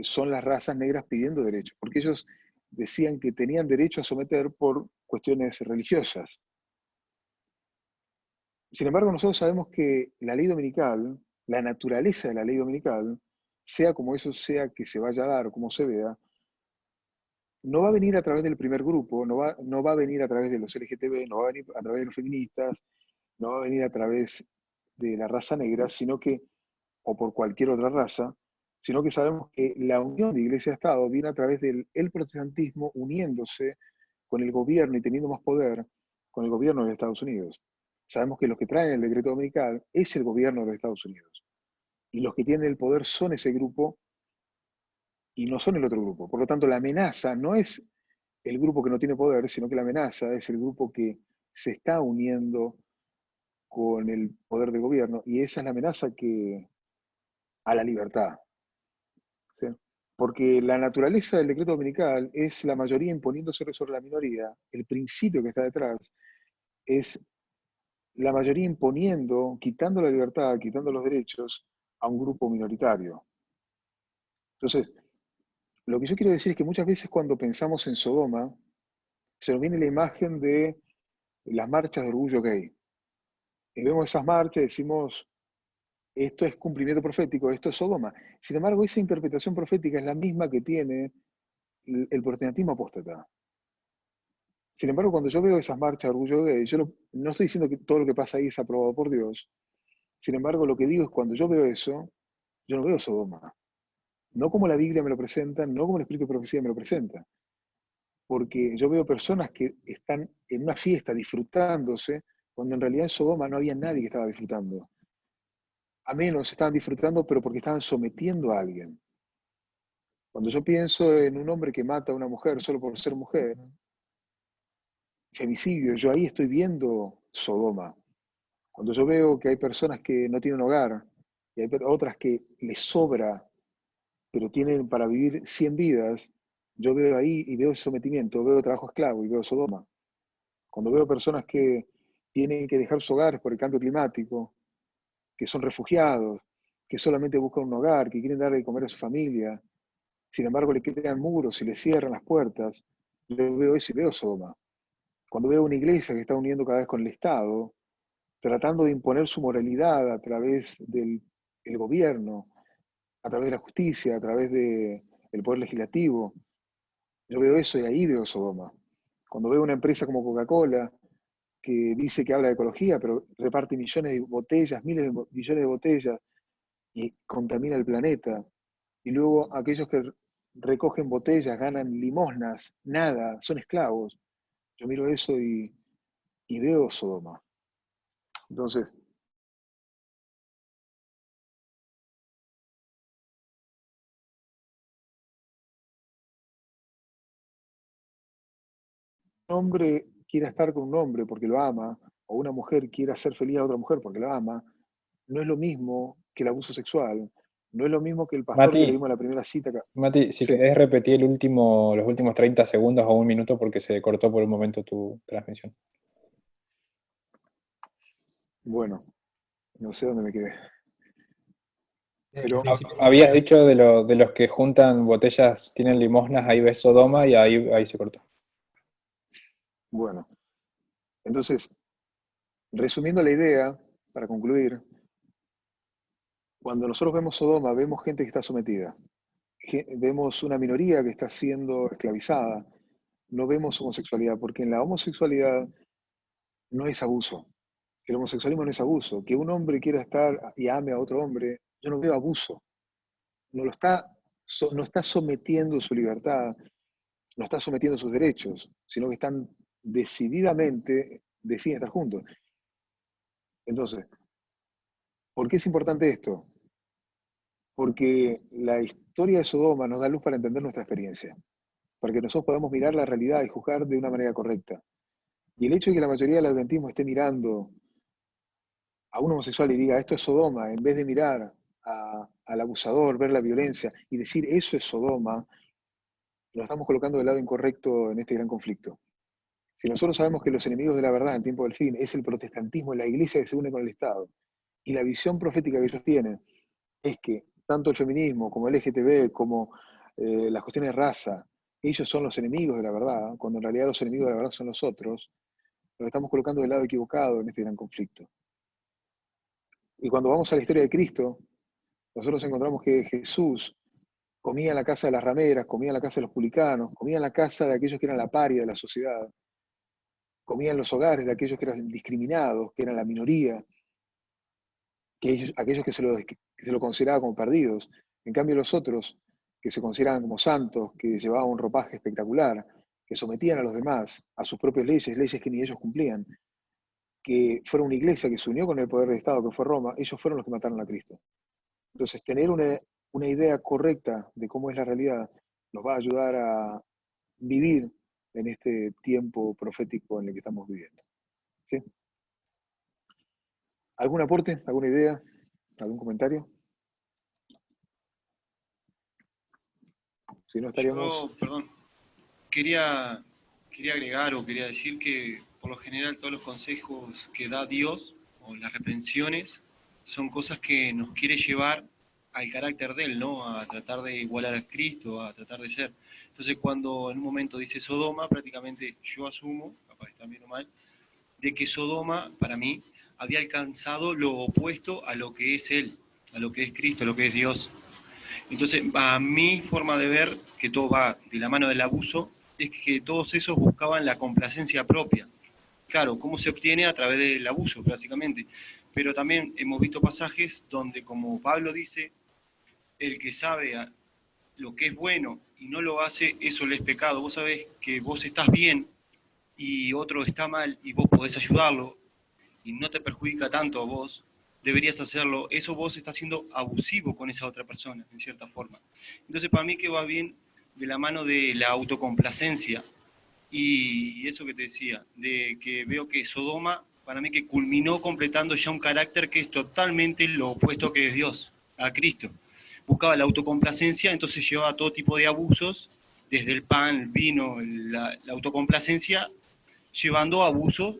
son las razas negras pidiendo derechos, porque ellos decían que tenían derecho a someter por cuestiones religiosas. Sin embargo, nosotros sabemos que la ley dominical, la naturaleza de la ley dominical, sea como eso sea que se vaya a dar o como se vea, no va a venir a través del primer grupo, no va a venir a través de los LGTB, no va a venir a través de los feministas, no va a venir a través de la raza negra, sino que, o por cualquier otra raza, sino que sabemos que la unión de Iglesia-Estado viene a través del protestantismo uniéndose con el gobierno y teniendo más poder con el gobierno de Estados Unidos. Sabemos que los que traen el decreto dominical es el gobierno de Estados Unidos. Y los que tienen el poder son ese grupo y no son el otro grupo. Por lo tanto, la amenaza no es el grupo que no tiene poder, sino que la amenaza es el grupo que se está uniendo con el poder del gobierno, y esa es la amenaza a la libertad. ¿Sí? Porque la naturaleza del decreto dominical es la mayoría imponiéndose sobre la minoría. El principio que está detrás es la mayoría imponiendo, quitando la libertad, quitando los derechos a un grupo minoritario. Entonces, lo que yo quiero decir es que muchas veces cuando pensamos en Sodoma, se nos viene la imagen de las marchas de orgullo gay. Y vemos esas marchas y decimos, esto es cumplimiento profético, esto es Sodoma. Sin embargo, esa interpretación profética es la misma que tiene el protestantismo apóstata. Sin embargo, cuando yo veo esas marchas de orgullo gay, yo no estoy diciendo que todo lo que pasa ahí es aprobado por Dios. Sin embargo, lo que digo es cuando yo veo eso, yo no veo Sodoma. No como la Biblia me lo presenta, no como el Espíritu de Profecía me lo presenta. Porque yo veo personas que están en una fiesta disfrutándose, cuando en realidad en Sodoma no había nadie que estaba disfrutando. A menos estaban disfrutando, pero porque estaban sometiendo a alguien. Cuando yo pienso en un hombre que mata a una mujer solo por ser mujer, femicidio, yo ahí estoy viendo Sodoma. Cuando yo veo que hay personas que no tienen hogar y hay otras que les sobra, pero tienen para vivir 100 vidas, yo veo ahí y veo sometimiento, veo trabajo esclavo y veo Sodoma. Cuando veo personas que tienen que dejar sus hogares por el cambio climático, que son refugiados, que solamente buscan un hogar, que quieren darle de comer a su familia, sin embargo le crean muros y le cierran las puertas, yo veo eso y veo Sodoma. Cuando veo una iglesia que está uniendo cada vez con el Estado, tratando de imponer su moralidad a través del gobierno, a través de la justicia, a través del poder legislativo, yo veo eso y ahí veo Sodoma. Cuando veo una empresa como Coca-Cola, que dice que habla de ecología, pero reparte millones de botellas, miles de millones de botellas, y contamina el planeta, y luego aquellos que recogen botellas ganan limosnas, nada, son esclavos. Yo miro eso y veo Sodoma. Entonces, un hombre quiera estar con un hombre porque lo ama, o una mujer quiera hacer feliz a otra mujer porque la ama, no es lo mismo que el abuso sexual, no es lo mismo que el pastor que le Mati, dimos la primera cita acá. Mati, si Sí, querés repetir los últimos 30 segundos o un minuto porque se cortó por un momento tu transmisión. bueno, no sé dónde me quedé. El Pero principio Habías dicho de los que juntan botellas, tienen limosnas, ahí ves Sodoma y ahí se cortó. bueno, entonces, resumiendo la idea, para concluir, cuando nosotros vemos Sodoma, vemos gente que está sometida, vemos una minoría que está siendo esclavizada, no vemos homosexualidad, porque en la homosexualidad no es abuso. El homosexualismo no es abuso. Que un hombre quiera estar y ame a otro hombre, yo no veo abuso. No lo está, no está sometiendo su libertad, no está sometiendo sus derechos, sino que están deciden estar juntos. Entonces, ¿por qué es importante esto? Porque la historia de Sodoma nos da luz para entender nuestra experiencia, para que nosotros podamos mirar la realidad y juzgar de una manera correcta. Y el hecho de que la mayoría del adventismo esté mirando a un homosexual y diga esto es Sodoma, en vez de mirar al abusador, ver la violencia y decir eso es Sodoma, lo estamos colocando del lado incorrecto en este gran conflicto. Si nosotros sabemos que los enemigos de la verdad en tiempo del fin es el protestantismo, la iglesia que se une con el Estado, y la visión profética que ellos tienen es que tanto el feminismo como el LGTB, como las cuestiones de raza, ellos son los enemigos de la verdad, cuando en realidad los enemigos de la verdad son nosotros, nos estamos colocando del lado equivocado en este gran conflicto. Y cuando vamos a la historia de Cristo, nosotros encontramos que Jesús comía en la casa de las rameras, comía en la casa de los publicanos, comía en la casa de aquellos que eran la paria de la sociedad, comía en los hogares de aquellos que eran discriminados, que eran la minoría, aquellos que se lo consideraban como perdidos. En cambio los otros, que se consideraban como santos, que llevaban un ropaje espectacular, que sometían a los demás a sus propias leyes que ni ellos cumplían, que fueron una iglesia que se unió con el poder del Estado, que fue Roma, ellos fueron los que mataron a Cristo. Entonces, tener una idea correcta de cómo es la realidad nos va a ayudar a vivir en este tiempo profético en el que estamos viviendo. ¿Sí? ¿Algún aporte? ¿Alguna idea? ¿Algún comentario? Si no, estaríamos... Yo, perdón, quería agregar o quería decir que por lo general todos los consejos que da Dios o las reprensiones son cosas que nos quiere llevar al carácter de Él, ¿no? A tratar de igualar a Cristo, a tratar de ser. Entonces cuando en un momento dice Sodoma, prácticamente yo asumo, capaz está bien o mal, de que Sodoma, para mí, había alcanzado lo opuesto a lo que es Él, a lo que es Cristo, a lo que es Dios. Entonces, a mi forma de ver, que todo va de la mano del abuso, es que todos esos buscaban la complacencia propia. Claro, ¿cómo se obtiene? A través del abuso, básicamente. Pero también hemos visto pasajes donde, como Pablo dice, el que sabe lo que es bueno y no lo hace, eso le es pecado. Vos sabés que vos estás bien y otro está mal y vos podés ayudarlo y no te perjudica tanto a vos, deberías hacerlo. Eso vos estás siendo abusivo con esa otra persona, en cierta forma. Entonces, para mí que va bien de la mano de la autocomplacencia. Y eso que te decía, de que veo que Sodoma, para mí que culminó completando ya un carácter que es totalmente lo opuesto que es Dios, a Cristo. Buscaba la autocomplacencia, entonces llevaba todo tipo de abusos, desde el pan, el vino, la autocomplacencia, llevando abusos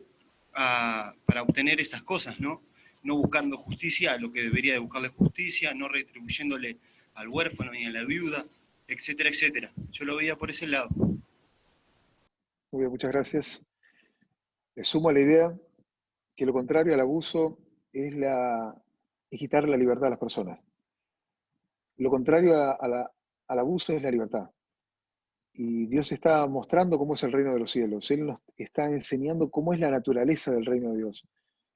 para obtener esas cosas, ¿no? No buscando justicia, lo que debería de buscarle justicia, no retribuyéndole al huérfano ni a la viuda, etcétera, etcétera. Yo lo veía por ese lado. Muy bien, muchas gracias. Le sumo a la idea que lo contrario al abuso es quitar la libertad a las personas. Lo contrario al abuso es la libertad. Y Dios está mostrando cómo es el reino de los cielos. Él nos está enseñando cómo es la naturaleza del reino de Dios.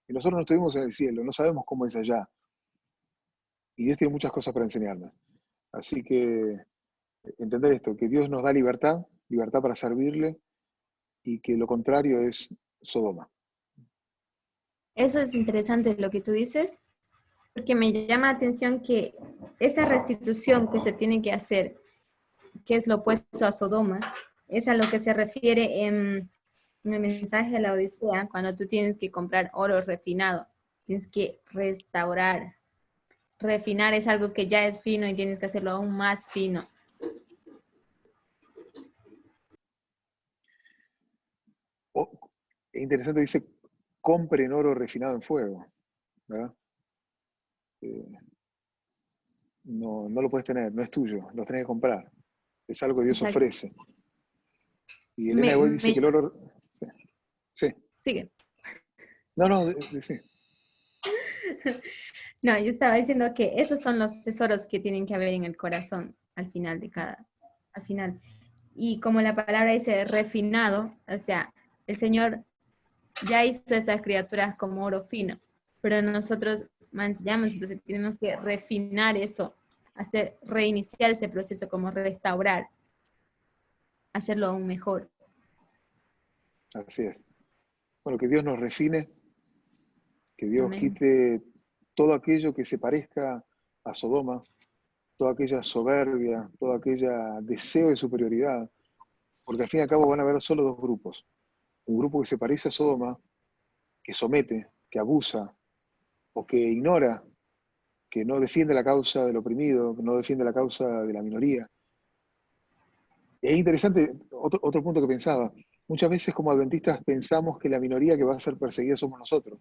Y nosotros no estuvimos en el cielo, no sabemos cómo es allá. Y Dios tiene muchas cosas para enseñarnos. Así que entender esto, que Dios nos da libertad para servirle, y que lo contrario es Sodoma. Eso es interesante lo que tú dices, porque me llama la atención que esa restitución que se tiene que hacer, que es lo opuesto a Sodoma, es a lo que se refiere en el mensaje de la Odisea, cuando tú tienes que comprar oro refinado, tienes que restaurar. Refinar es algo que ya es fino y tienes que hacerlo aún más fino. Es interesante, dice, compren oro refinado en fuego, ¿verdad? No lo puedes tener, no es tuyo, lo tenés que comprar. Es algo que Dios Exacto. ofrece. Y Elena de White dice que el oro... Sí. Sigue. No, sí. No, yo estaba diciendo que esos son los tesoros que tienen que haber en el corazón al final. Y como la palabra dice refinado, o sea, el Señor ya hizo esas criaturas como oro fino, pero nosotros manchamos, entonces tenemos que refinar eso, reiniciar ese proceso, como restaurar, hacerlo aún mejor. Así es. Bueno, que Dios nos refine, que Dios Amén. quite todo aquello que se parezca a Sodoma, toda aquella soberbia, todo aquel deseo de superioridad, porque al fin y al cabo van a haber solo dos grupos. Un grupo que se parece a Sodoma, que somete, que abusa, o que ignora, que no defiende la causa del oprimido, que no defiende la causa de la minoría. Y es interesante, otro punto que pensaba, muchas veces como adventistas pensamos que la minoría que va a ser perseguida somos nosotros.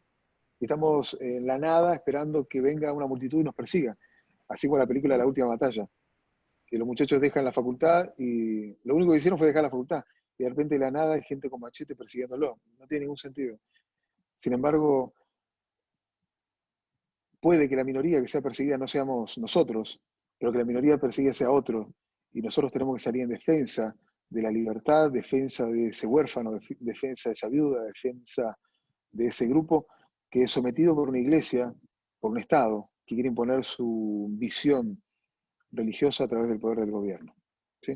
Y estamos en la nada esperando que venga una multitud y nos persiga. Así como la película La Última Batalla, que los muchachos dejan la facultad y lo único que hicieron fue dejar la facultad. Y de repente de la nada hay gente con machete persiguiéndolo. No tiene ningún sentido. Sin embargo, puede que la minoría que sea perseguida no seamos nosotros, pero que la minoría perseguida sea otro. Y nosotros tenemos que salir en defensa de la libertad, defensa de ese huérfano, defensa de esa viuda, defensa de ese grupo que es sometido por una iglesia, por un Estado, que quiere imponer su visión religiosa a través del poder del gobierno. ¿Sí?